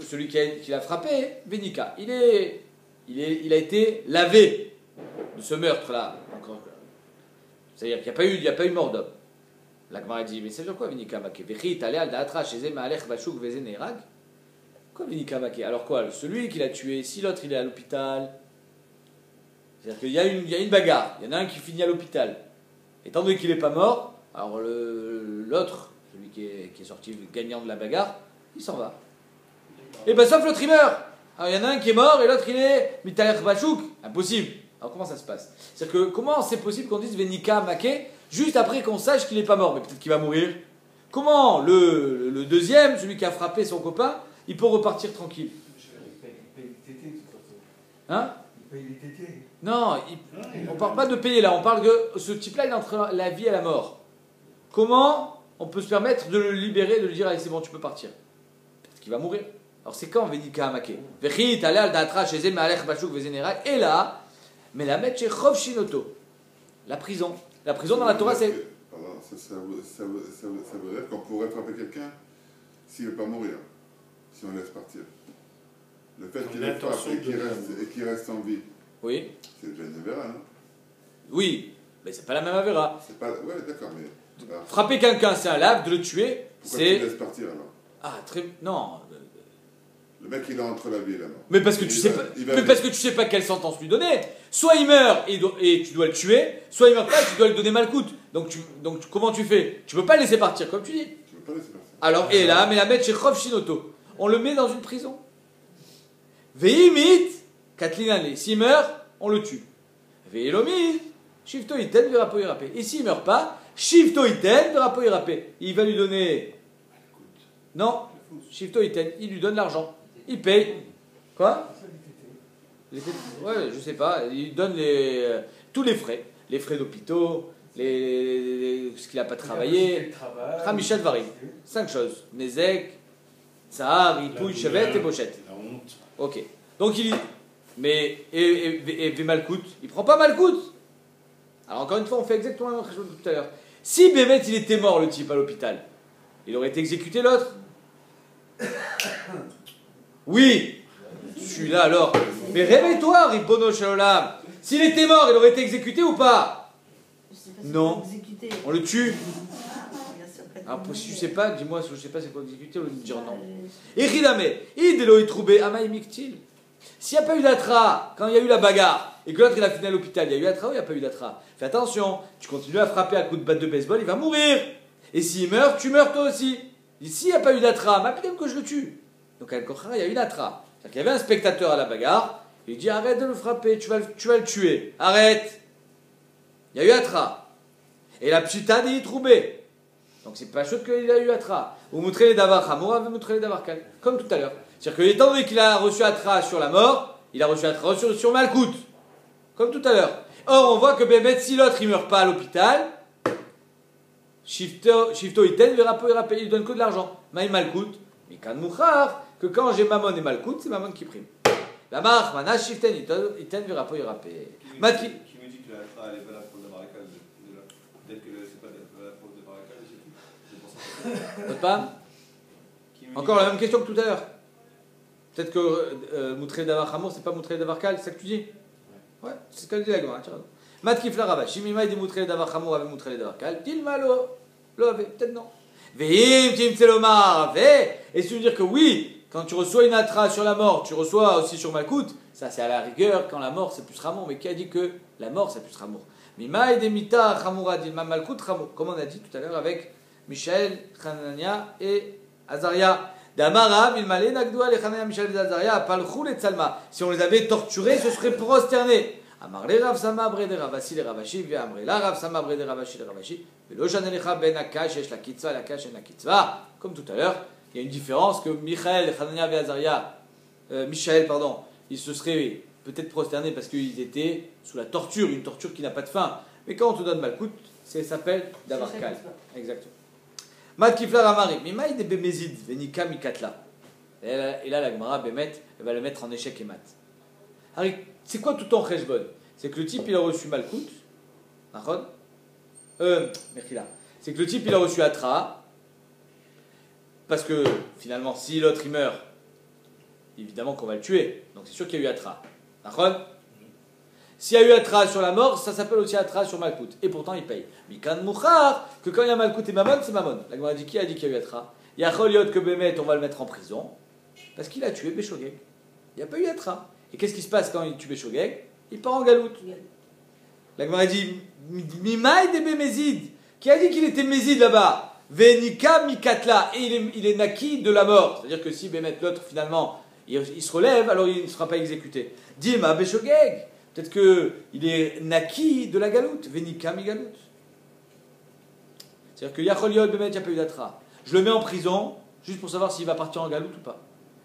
Speaker 1: Celui qui l'a frappé, Venika, il a été lavé de ce meurtre-là. C'est-à-dire qu'il n'y a pas eu mort d'homme. La Gemara dit, mais ça veut dire quoi, Venika Make? Quoi, Venika Make? Alors quoi, celui qui l'a tué, si l'autre il est à l'hôpital, c'est-à-dire qu'il y a une bagarre, il y en a un qui finit à l'hôpital. Étant donné qu'il n'est pas mort, alors l'autre, celui qui est sorti gagnant de la bagarre, il s'en va. Et bien sauf l'autre il meurt. Alors il y en a un qui est mort et l'autre il est Mitalech Bachouk. Impossible. Alors comment ça se passe? C'est-à-dire que comment c'est possible qu'on dise Venika Make juste après qu'on sache qu'il n'est pas mort? Mais peut-être qu'il va mourir. Comment le deuxième, celui qui a frappé son copain, il peut repartir tranquille?
Speaker 7: Il paye les tétés de toute façon.
Speaker 1: Hein?
Speaker 7: Il paye les tétés.
Speaker 1: Non, on ne parle pas de payer là, on parle que ce type-là il est entre la vie et la mort. Comment on peut se permettre de le libérer, de lui dire allez c'est bon tu peux partir? Peut-être qu'il va mourir. Alors c'est quand Venika Amake? Vechit alal datra chez Maalech Bachuk Vezenerak. Et là, mais la mettre chez Chov Shinoto. La prison. La prison dans la Torah c'est.
Speaker 5: Pardon, ça veut dire qu'on pourrait frapper quelqu'un s'il ne veut pas mourir, si on laisse partir. Le fait qu'il le frappe et qu'il reste en vie,
Speaker 1: Oui.
Speaker 5: c'est déjà une avéra, non?
Speaker 1: Oui, mais c'est pas la même avéra.
Speaker 5: C'est pas. Ouais, d'accord, mais. Alors,
Speaker 1: Frapper quelqu'un c'est un lave, de le tuer
Speaker 5: pourquoi
Speaker 1: c'est.
Speaker 5: tu laisses partir alors?
Speaker 1: Ah très. Non.
Speaker 5: Le mec il est entre la vie et la mort.
Speaker 1: Mais parce que tu sais pas, mais parce que tu sais pas quelle sentence lui donner. Soit il meurt et tu dois le tuer, soit il meurt pas et tu dois lui donner malcoute. Donc comment tu fais? Tu peux pas le laisser partir comme tu dis.
Speaker 5: Tu veux pas laisser partir.
Speaker 1: Alors et là, mais la mettre chez Chov Shinoto. On le met dans une prison. Veimit Katlinale. S'il meurt, on le tue. Veilomit Shifto Iten Verapo Irapé. Et s'il meurt pas, Shifto Iten Verapo Irapé. Il va lui donner. Non, Shifto Iten. Il lui donne l'argent. Il paye. Quoi? Ouais, je sais pas. Il donne tous les frais. Les frais d'hôpitaux, ce qu'il n'a pas travaillé. Khamishat Varim. 5 choses. Nezek, Tsahar, Ipouy, Chevet et Bochette.
Speaker 6: La honte.
Speaker 1: Ok. Donc il. Mais. Et Malkout. Il prend pas Malkout. Alors encore une fois, on fait exactement la même chose que tout à l'heure. Si Bémet il était mort, le type à l'hôpital, il aurait été exécuté l'autre? Oui, celui-là alors. Mais réveille-toi, Ribono Shalom. S'il était mort, il aurait été exécuté ou pas?
Speaker 3: Je sais pas si
Speaker 1: Non.
Speaker 3: c'est exécuté.
Speaker 1: On le tue.
Speaker 3: Bien sûr que
Speaker 1: Alors
Speaker 3: non.
Speaker 1: si tu sais pas, dis-moi si je sais pas c'est quoi exécuter, on va lui dire non.
Speaker 3: Je-
Speaker 1: Et Ridame, Idelo Itroubé, Amaïmiktil. S'il n'y a pas eu d'atra, quand il y a eu la bagarre, et que l'autre il a fini à l'hôpital, il y a eu atra ou il n'y a pas eu d'atra? Fais attention, tu continues à frapper à coups de batte de baseball, il va mourir. Et s'il meurt, tu meurs toi aussi. Et s'il n'y a pas eu d'atra, mais peut-être que je le tue. Donc à il y a eu une atra. C'est-à-dire qu'il y avait un spectateur à la bagarre, il dit arrête de le frapper, tu vas le tuer. Arrête. Il y a eu atra. Et la pchita dit troubé. Donc c'est pas chaud qu'il a eu atra. Vous montrez les davar hamour, vous montrez les davar kal. Comme tout à l'heure. C'est-à-dire que étant donné qu'il a reçu atra sur la mort, il a reçu atra sur Malkout. Comme tout à l'heure. Or on voit que Bémet, si l'autre il meurt pas à l'hôpital, Shifto Iten, Verapo Irapé, il donne que de l'argent. Maï Malkout, Mikan Mouchar, que quand j'ai Mammon et Malkout, c'est Mammon qui prime. La marque, Mana Shiften Iten, Verapo Irapé.
Speaker 2: Qui me dit que la tra elle est valable pour le Barakal déjà? Peut-être que c'est pas valable pour le Barakal, c'est tout. C'est pour ça.
Speaker 1: Votre femme?
Speaker 2: Qui me dit
Speaker 1: Encore la même question que tout à l'heure. Peut-être que Moutré Davar Hamour, c'est pas Moutré Davar Kal, c'est ça que tu dis? Ouais, c'est ce qu'elle dit la Gemara, tu as raison. Mat Kifla Rabba, Shimima dit Moutré Davar Hamour avec Moutré Davar Kal, Dilma lo avait, peut-être non. Veim Tim Tselomar, et si tu veux dire que oui, quand tu reçois une atra sur la mort, tu reçois aussi sur Malkout, ça c'est à la rigueur, quand la mort c'est plus Ramour, mais qui a dit que la mort c'est plus Ramour? Mima et Demita Ramouradi, ma Malkout Ramour, comme on a dit tout à l'heure avec Michaël, Hanania et Azaria. Damara, Milmale, Nagdoua, les Hanania, Michaël et Azaria, Palchou et Tsalma. Si on les avait torturés, ce serait prosterné. Amarle Rav Sama, Brede Ravashi, les Ravashi, Amrela Rav Sama, Brede Ravashi, les Ravashi, Velo Janelecha, Ben Akash, Yesh la Kitzva, la Kash et la Kitzva. Comme tout à l'heure, il y a une différence que Michaël, Hanania et Azaria, Michaël, pardon, ils se seraient peut-être prosternés parce qu'ils étaient sous la torture, une torture qui n'a pas de fin. Mais quand on te donne Malkout, ça s'appelle Davarkal. Exactement. Mat Kiflar Amari, Mimaï de Bemezid, Venika Mikatla. Et là, la Gemara, Bemet, elle va le mettre en échec et mat. Alors, c'est quoi tout ton cheshbon? C'est que le type, il a reçu Malkout. Nachon? Mechila. C'est que le type, il a reçu Atra. Parce que, finalement, si l'autre, il meurt, évidemment qu'on va le tuer. Donc, c'est sûr qu'il y a eu Atra. Nachon? S'il y a eu Atra sur la mort, ça s'appelle aussi Atra sur Malkout. Et pourtant, il paye. Mikan Mouchar, que quand il y a Malkout et Mammon, c'est Mammon. La Gemara dit qui a dit qu'il y a eu Atra? Il y a Choliot que Bémet, on va le mettre en prison. Parce qu'il a tué Béchogeg. Il n'y a pas eu Atra. Et qu'est-ce qui se passe quand il tue Béchogeg? Il part en galoute. La Gemara dit Mimaï de Bémézid. Qui a dit qu'il était Mézid là-bas? Venika Mikatla. Et il est naquis de la mort. C'est-à-dire que si Bémet, l'autre, finalement, il se relève, alors il ne sera pas exécuté. Dilma Béchogeg. Peut-être qu'il est naquis de la galoute. Venika mi galoute. C'est-à-dire que Yacholiot Bémet, il n'y a pas eu d'atra. Je le mets en prison, juste pour savoir s'il va partir en galoute ou pas.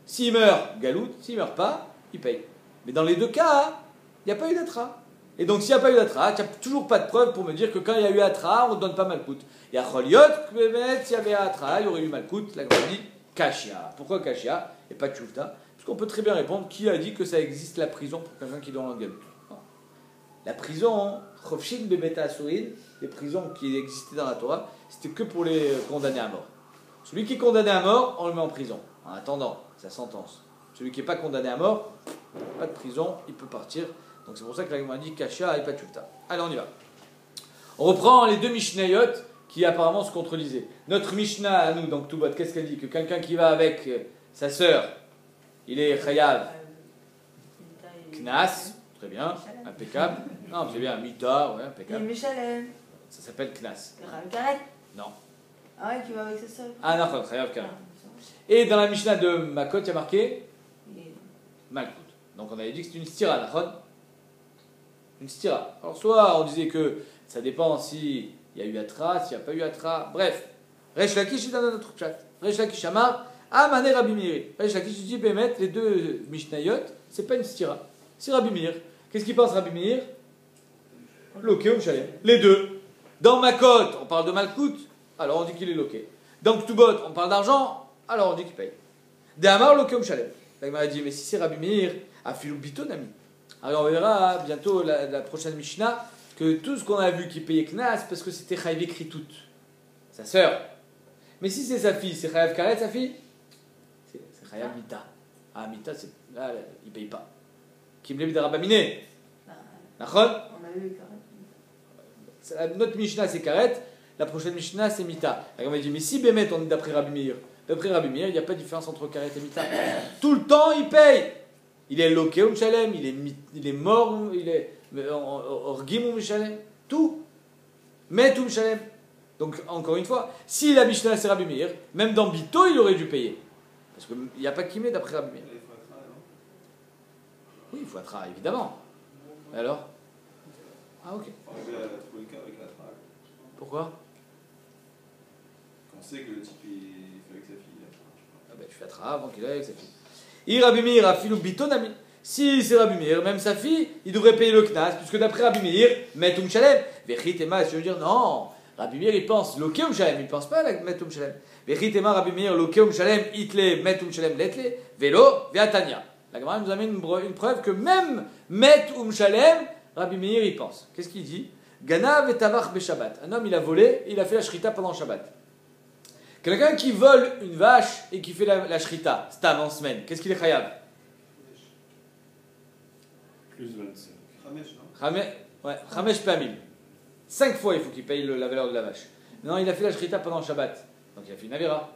Speaker 1: S'il meurt, galoute. S'il meurt pas, il paye. Mais dans les deux cas, il n'y a pas eu d'atra. Et donc s'il n'y a pas eu d'atra, tu n'as toujours pas de preuve pour me dire que quand il y a eu atra, on ne donne pas Malkout. Yacholiot Bémet, s'il y avait atra, il y aurait eu Malkout. La Gemara dit Kashia. Pourquoi Kashia et pas Tchoufta? Parce qu'on peut très bien répondre, qui a dit que ça existe la prison pour quelqu'un qui doit en galoute? La prison, Chofshin Bebeta Asurin, les prisons qui existaient dans la Torah, c'était que pour les condamnés à mort. Celui qui est condamné à mort, on le met en prison, en attendant sa sentence. Celui qui n'est pas condamné à mort, pas de prison, il peut partir. Donc c'est pour ça que la Gemara dit Kasha et Patchufta. Allez, on y va. On reprend les deux Mishnayot qui apparemment se contredisaient. Notre Mishnah à nous, donc Toubot, qu'est-ce qu'elle dit? Que quelqu'un qui va avec sa sœur, il est Chayav Knas. Très bien, impeccable. Non, c'est bien, Mita, ouais, impeccable.
Speaker 3: Michalem.
Speaker 1: Ça s'appelle Knas.
Speaker 3: Karet.
Speaker 1: Non.
Speaker 3: Ah ouais, qui va avec sa soeur.
Speaker 1: Ah non, Chayav Karet. Et dans la Mishnah de Makot, il y a marqué Malkout. Donc on avait dit que c'était une stira, Nachon. Une stira. Alors soit on disait que ça dépend s'il y a eu Atra, s'il n'y a pas eu Atra. Bref, Resh Lakish est dans notre chat. Resh Lakish Amar, Amane Rabbi Meir. Resh Lakish dit Bémet, les deux Mishnayot, c'est pas une stira. C'est Rabbi Meir. Qu'est-ce qu'il pense Rabbi Meir? Loké ou Shalem. Les deux. Dans Makot, on parle de Malkout, alors on dit qu'il est loké. Dans Ktubot, on parle d'argent, alors on dit qu'il paye. De Amar loké ou Shalem. La Gemara dit, mais si c'est Rabbi Meir, Afilou Bitonami. Alors on verra bientôt la prochaine Mishnah que tout ce qu'on a vu qui payait Knas, parce que c'était Chayav Kritout, sa sœur. Mais si c'est sa fille, c'est Chayav Karet, sa fille? C'est Chayav Mita. Ah, Mita, là, il ne paye pas. Kimlev de Rabamine. Nachon?
Speaker 3: On a eu Karet.
Speaker 1: Notre Mishnah c'est Karet, la prochaine Mishnah c'est Mita. On va dire, mais si Bémet on est d'après Rabbi Meir, il n'y a pas de différence entre Karet et Mita. Tout le temps il paye. Il est loké ou Mshalem, il est mort, il est orgim ou Mshalem. Tout. Met ou Mshalem. Donc encore une fois, si la Mishnah c'est Rabbi Meir, même dans Bito il aurait dû payer. Parce qu'il n'y a pas qui met d'après Rabbi Meir. Oui, il faut Atra, évidemment. Et alors? Ah, ok. Pourquoi?
Speaker 2: On sait que le type il fait avec sa fille.
Speaker 1: Ah ben tu fais Atra avant qu'il aille avec sa fille. I Rabbi Meir a filou bitonami. Si c'est Rabbi Meir, même sa fille, il devrait payer le Knas, puisque d'après Rabbi Meir, Metum Shalem. Vechitema, je veux dire, non. Rabbi Meir, il pense Lokeum Shalem, il ne pense pas à Metum Shalem. Vechitema, Rabbi Meir, Lokeum Shalem, Itle, Metum Shalem, Letle, Velo, Veatania. La Gemara nous amène une preuve que même Met Shalem, Rabbi Meir y pense. Qu'est-ce qu'il dit? Ganav et Tavach Beshabbat. Un homme il a volé et il a fait la shrita pendant Shabbat. Quelqu'un qui vole une vache et qui fait la shrita, stam en semaine, qu'est-ce qu'il est chayav?
Speaker 6: Plus 25.
Speaker 2: Ramesh, non?
Speaker 1: Chamesh Pamim. 5 fois il faut qu'il paye la valeur de la vache. Non, il a fait la shrita pendant Shabbat. Donc il a fait une avera.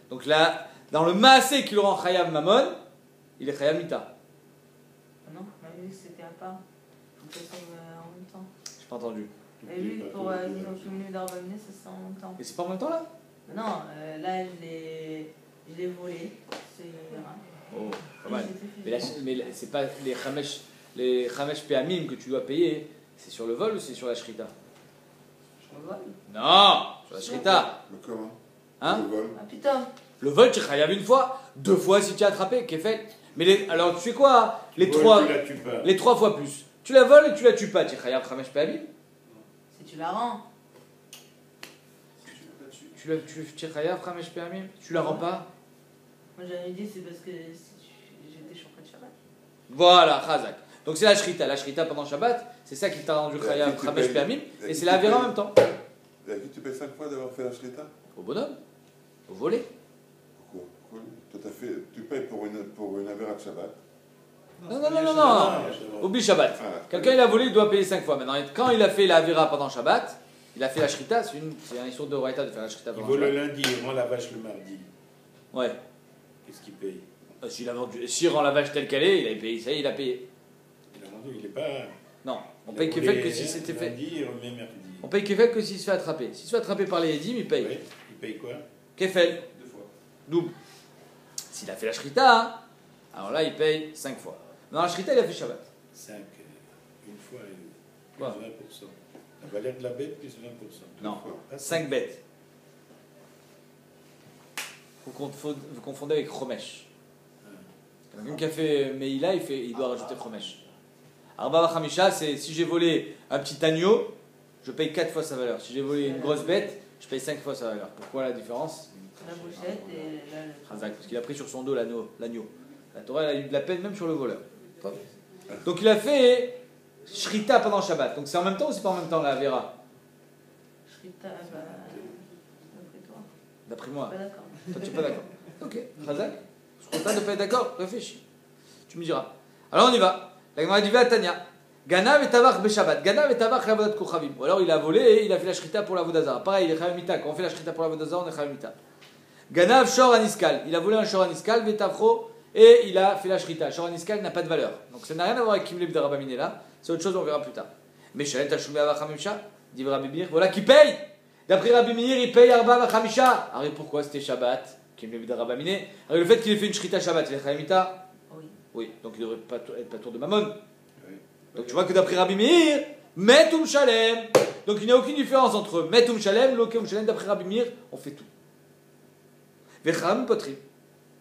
Speaker 1: Donc là, dans le maasé qui le rend chayav mamon, il est chayav mita.
Speaker 3: Non, mais lui, c'était à part. Il faut que ça soit en même temps.
Speaker 1: J'ai pas entendu.
Speaker 3: Et lui, pour ils ont cumulé d'Arbané, ça c'est en même temps.
Speaker 1: Et c'est pas en même temps là?
Speaker 3: Non, là, je l'ai volé. C'est.
Speaker 1: Oh, pas mal. Mais c'est pas les Chamesh Peamim que tu dois payer, c'est sur le vol ou c'est sur la shrita?
Speaker 3: Je le vole.
Speaker 1: Non, sur la shrita.
Speaker 5: Le comment?
Speaker 1: Hein?
Speaker 5: Le vol.
Speaker 3: Ah putain.
Speaker 1: Le vol, tu es chayav une fois, 2 fois si tu as attrapé, qu'est fait. Mais alors tu fais quoi? Les
Speaker 6: Vol,
Speaker 1: 3
Speaker 6: tu la tues pas.
Speaker 1: les 3 fois plus. Tu la voles et tu la tues pas, tu es chayav Chamesh Peamim.
Speaker 3: Si tu la rends.
Speaker 1: Tu es chayav Chamesh Peamim. Tu la rends pas.
Speaker 3: Moi j'avais dit c'est parce que j'étais champion de Shabbat.
Speaker 1: Voilà, chazak. Donc c'est la shrita. La shrita pendant Shabbat, c'est ça qui t'a rendu chayav Chamesh Peamim. Et c'est la Avera en même temps.
Speaker 5: Et à qui tu payes 5 fois d'avoir fait la shrita?
Speaker 1: Au bonhomme. Au volet.
Speaker 5: Pourquoi? Toi, tu payes pour une Avera de Shabbat.
Speaker 1: Non. Oublie Shabbat.
Speaker 5: Ah,
Speaker 1: Quelqu'un il a volé, il doit payer 5 fois. Maintenant, quand il a fait la Avera pendant Shabbat, il a fait la shrita, c'est un histoire de Raïta de faire la shrita
Speaker 6: Il
Speaker 1: pendant
Speaker 6: vole le
Speaker 1: Shabbat.
Speaker 6: lundi, il rend la vache le mardi.
Speaker 1: Ouais.
Speaker 6: Qu'est-ce qu'il paye?
Speaker 1: S'il rend la vache telle qu'elle est, il a payé. Ça y est, il a payé.
Speaker 6: Il a vendu, il est pas.
Speaker 1: Non, on
Speaker 6: il a
Speaker 1: paye
Speaker 6: volé
Speaker 1: Kefel que si c'était fait.
Speaker 6: Lundi, il remet mercredi.
Speaker 1: On paye Kefel que s'il se fait attraper. S'il se fait attraper par les Edim, il paye.
Speaker 6: Ouais, il paye quoi?
Speaker 1: Kefel,
Speaker 2: 2 fois.
Speaker 1: double. S'il a fait la shrita, hein, alors là, il paye 5 fois. Dans la shrita, il a fait Shabbat.
Speaker 6: 5, une fois, plus
Speaker 1: Quoi?
Speaker 6: 20%. La valeur de la bête, plus 20%.
Speaker 1: Non,
Speaker 6: Pas
Speaker 1: 5 bêtes. Vous confondez avec Chomesh. Quelqu'un qui a fait Meïla, il doit rajouter Chomesh. Arba Vachamisha, c'est si j'ai volé un petit agneau, je paye 4 fois sa valeur. Si j'ai volé une grosse bête, je paye 5 fois sa valeur. Pourquoi la différence?
Speaker 3: La bouchette et là.
Speaker 1: Chazak, parce qu'il a pris sur son dos l'agneau. La Torah elle a eu de la peine même sur le voleur. Donc il a fait Shrita pendant Shabbat. Donc c'est en même temps ou c'est pas en même temps la Avera?
Speaker 3: Shrita, bah. D'après toi.
Speaker 1: D'après moi.
Speaker 3: Pas d'accord.
Speaker 1: Toi tu n'es pas d'accord. Ok, Chazak, je suis content de ne pas être d'accord. Réfléchis. Tu me diras. Alors on y va. La Gemara dit à Tania. Ganav et Tavach Beshabbat. Ganav et Tavach Lavodat Kochavim. Ou alors il a volé et il a fait la Shrita pour la Vodazara. Pareil, il est Chayav Mita. Quand on fait la Shrita pour la Vodazara, on est Chayav Mita. Ganav Shor Aniskal. Il a volé un Shor Aniskal, Vetafro, et il a fait la Shrita. Shor Aniskal n'a pas de valeur. Donc ça n'a rien à voir avec Kimleb de Rabamine là. C'est autre chose, on verra plus tard. Mais Shalet Tashumé Avachamimsha, dit Rabbi Meir, voilà qui paye. D'après Rabbi Meir, il paye Arba Avachamisha. Alors pourquoi c'était Shabbat? Kimleb de Rabamine. Alors le fait qu'il ait fait une Shrita Shabbat, il est Chayav Mita.
Speaker 3: Oui.
Speaker 1: Oui, donc il ne devrait pas être pas tour de Mammon.
Speaker 6: Oui.
Speaker 1: Donc tu vois que d'après Rabbi Meir, Metum Shalem. Donc il n'y a aucune différence entre Metum Shalem, Lokeum Shalem. D'après Rabbi Meir, on fait tout. Vecham Potri.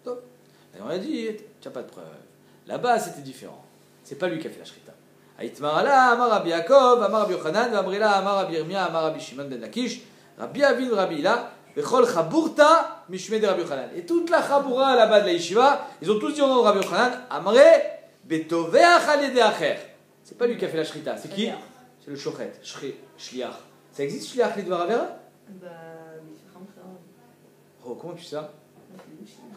Speaker 1: Donc, on a dit, tu n'as pas de preuve. Là-bas, c'était différent. C'est pas lui qui a fait la shrita. Aïtmarala, Amar Rabbi Yaakov, Amar Rabbi Yochanan, Amrila, Amar Rabbi Yirmia, Amar Rabbi Shimon ben Lakish, Rabbi Avin, Rabbi Ila, Vechol Chaburta, Mishmei de Rabbi Yochanan. Et toute la Chaboura là-bas de la Yeshiva, ils ont tous dit au nom de Rabbi Yochanan, Amre, Betoveach Alede Acher. C'est pas lui qui a fait la shrita. C'est qui? C'est le Shochet, Shliach. Ça existe Shliach Lidvar Avera?
Speaker 3: Bah, mais c'est comme ça.
Speaker 1: Oh, comment tu sais ça?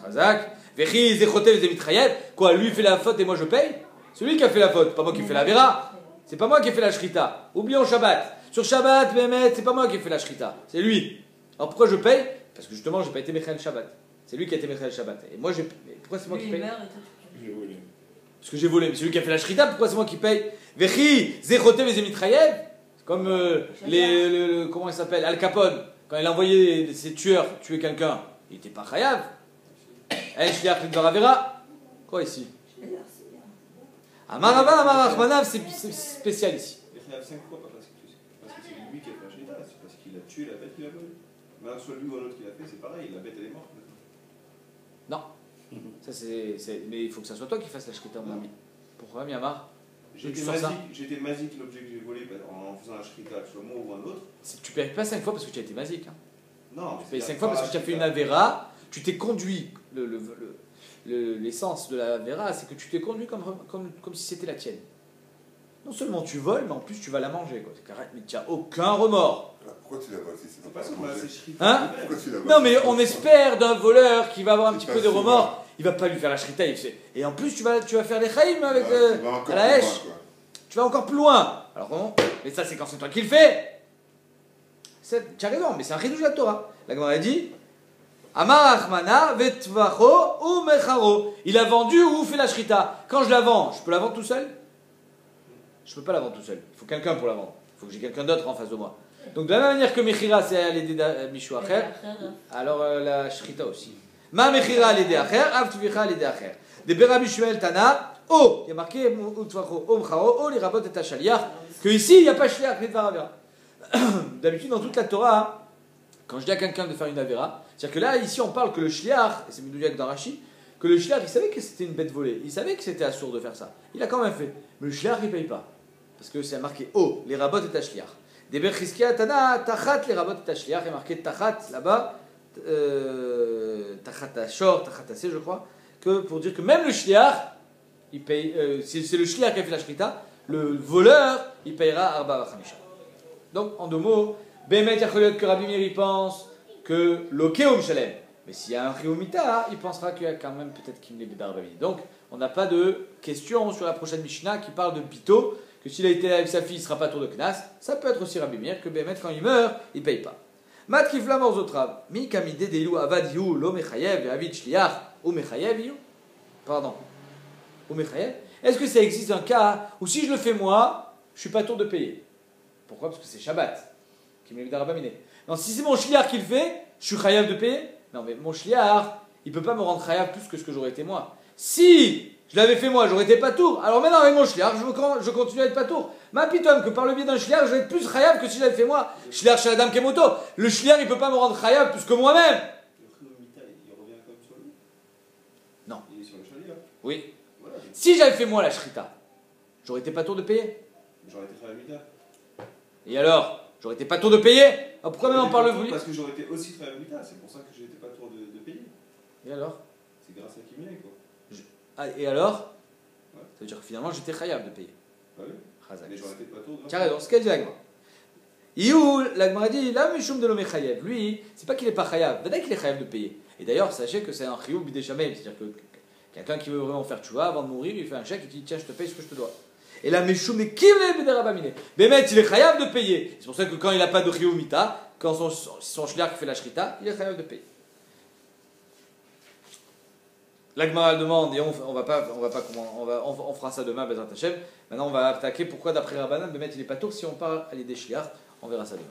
Speaker 1: Chazak. Vechi, Zechotev, Zemitrayev. Quoi, lui fait la faute et moi je paye? C'est lui qui a fait la faute, pas moi qui fais la vera. C'est pas moi qui ai fait la shrita. Oublions Shabbat. Sur Shabbat, Mehmet, c'est pas moi qui ai fait la shrita. C'est lui. Alors pourquoi je paye? Parce que justement, j'ai pas été Mechel Shabbat. C'est lui qui a été Mechel Shabbat. Et moi, pourquoi c'est moi qui paye?
Speaker 6: J'ai volé.
Speaker 1: Parce que j'ai volé. Mais c'est lui qui a fait la shrita, pourquoi c'est moi qui paye? Vechi, Zechotev, Zemitrayev. Comme comment il s'appelle? Al Capone. Quand il a envoyé ses tueurs tuer quelqu'un, il n'était pas chayav. Eh, Shliach Lidvar Avera. Quoi ici? Amarava, Amar Achmanav, c'est spécial ici.
Speaker 2: Il y a 5 fois, pas parce que c'est lui qui a fait la shrita, c'est parce qu'il a tué la bête qu'il a volée. Mais soit lui ou un autre qui l'a fait, c'est pareil, la bête elle est morte maintenant.
Speaker 1: Non. Ça, mais il faut que ça soit toi qui fasses la shrita, mon ami. Pourquoi, Miyamar?
Speaker 2: J'étais mazik l'objet que j'ai volé en faisant la shrita, que ce soit moi ou un autre.
Speaker 1: Tu payes pas 5 fois parce que tu as été mazik. Hein.
Speaker 2: Non,
Speaker 1: Tu payes 5 fois parce que tu as fait une avera, tu t'es conduit. L'essence de la avera, c'est que tu t'es conduit comme si c'était la tienne. Non seulement tu voles, mais en plus tu vas la manger. Quoi. Mais tu n'as aucun remords.
Speaker 5: Pourquoi tu la voles si
Speaker 2: c'est pas ça qu'on a assez shrita.
Speaker 1: Hein?
Speaker 5: Pourquoi tu la voles?
Speaker 1: Non, mais on espère d'un voleur qui va avoir un petit peu de remords. Il va pas lui faire la shrita. Et en plus, tu vas faire des chaïm avec à la hache. Tu vas encore plus loin. Alors comment? Mais ça, c'est quand c'est toi qui le fais. Tu as raison, mais c'est un ridouche de la Torah. La Gemara a dit Amar Achmana vetvacho ou mecharo. Il a vendu ou fait la shrita. Quand je la vends, je peux la vendre tout seul? Je peux pas la vendre tout seul. Il faut quelqu'un pour la vendre. Il faut que j'ai quelqu'un d'autre en face de moi. Donc de la même manière que mechira c'est à l'aider Michou Acher, alors la shrita aussi. Ma mechira à l'aider Acher, av tvicha à l'aider Acher. De Berabi Shmuel Tana, oh, il y a marqué utvacho o mecharo, oh les rabot et tachaliach, que ici il n'y a pas shliach et dvaravera. D'habitude dans toute la Torah, quand je dis à quelqu'un de faire une avera, c'est-à-dire que là ici on parle que le shliach, et c'est Midoudiak dans Rashi, que le shliach il savait que c'était une bête volée, il savait que c'était assourd de faire ça, il a quand même fait, mais le shliach il paye pas, parce que c'est marqué oh les rabot et tachliach. De Berchizkia Tana, tachat les rabot et tachliach, il est marqué tachat là-bas, tachat ashor, tachat assez je crois, que pour dire que même le shliach, il paye, c'est le shliach qui a fait la shrita, le voleur, il payera arba vachamisha. Donc, en deux mots, Bemet Yacholiot que Rabbi Meir pense que l'Okeum Shalem. Mais s'il y a un Riomita, il pensera qu'il y a quand même peut-être qu'il est Bédarbami. Donc, on n'a pas de question sur la prochaine Mishnah qui parle de Pito, que s'il a été avec sa fille, il ne sera pas tour de Knas. Ça peut être aussi Rabbi Meir que Bemet, quand il meurt, il ne paye pas. Mat Kiflam Orzotrav, Mi Kamide Deilu Avad Yu, Lo Mechayev, Avid Shliach, ou Mechayev Yu. Pardon. Ou Mechayev. Est-ce que ça existe un cas où si je le fais moi, je ne suis pas tour de payer? Pourquoi? Parce que c'est Shabbat, qui m'est d'Arabaminé. Non, si c'est mon shliach qui le fait, je suis chayav de payer? Non, mais mon shliach, il ne peut pas me rendre chayav plus que ce que j'aurais été moi. Si je l'avais fait moi, j'aurais été pas tour. Alors maintenant, avec mon shliach, je continue à être pas tour. Ma pitonne, que par le biais d'un shliach, je vais être plus chayav que si je l'avais fait moi. Shliach chez la dame Kemoto. Le shliach, il ne peut pas me rendre chayav plus que moi-même.
Speaker 2: Le Riomita, il revient comme sur lui?
Speaker 1: Non.
Speaker 2: Il est sur le chalet là?
Speaker 1: Oui.
Speaker 2: Voilà.
Speaker 1: Si j'avais fait moi la shrita, j'aurais été pas tour de payer.
Speaker 2: J'aurais été Riomita.
Speaker 1: Et alors, j'aurais été pas tour de payer? Alors pourquoi même on parle de
Speaker 2: Parce que j'aurais été aussi Riomita, c'est pour ça que j'étais pas tour de payer.
Speaker 1: Et alors?
Speaker 2: C'est grâce à Kimé quoi.
Speaker 1: Ah, et alors?
Speaker 2: Ouais.
Speaker 1: Ça veut dire que finalement j'étais chayav de payer.
Speaker 2: Bah oui.
Speaker 1: Chazak.
Speaker 2: Mais j'aurais été pas tour de.
Speaker 1: Tiens, raison, ce qu'a dit l'Agma. Iou, l'Agma a dit, là, Mishum de l'homme chayav. Lui, c'est pas qu'il est pas chayav, dès qu'il est chayav de payer. Et d'ailleurs, sachez que c'est un chiyuv bideshamem, c'est-à-dire que quelqu'un qui veut vraiment faire tchouva avant de mourir, il fait un chèque et il dit tiens, je te paye ce que je te dois. Et là, Mishum n'est qu'il est bidérabaminé. Bémet, il est chayav de payer. C'est pour ça que quand il n'a pas de chiyuv mita, quand son shliach fait la shrita, il est chayav de payer. L'Agma demande, et on fera ça demain, Bezrat Hashem. Maintenant, on va attaquer pourquoi, d'après Rabbanan, Bémet, il est pas tour si on parle à l'idée shliach. On verra ça demain.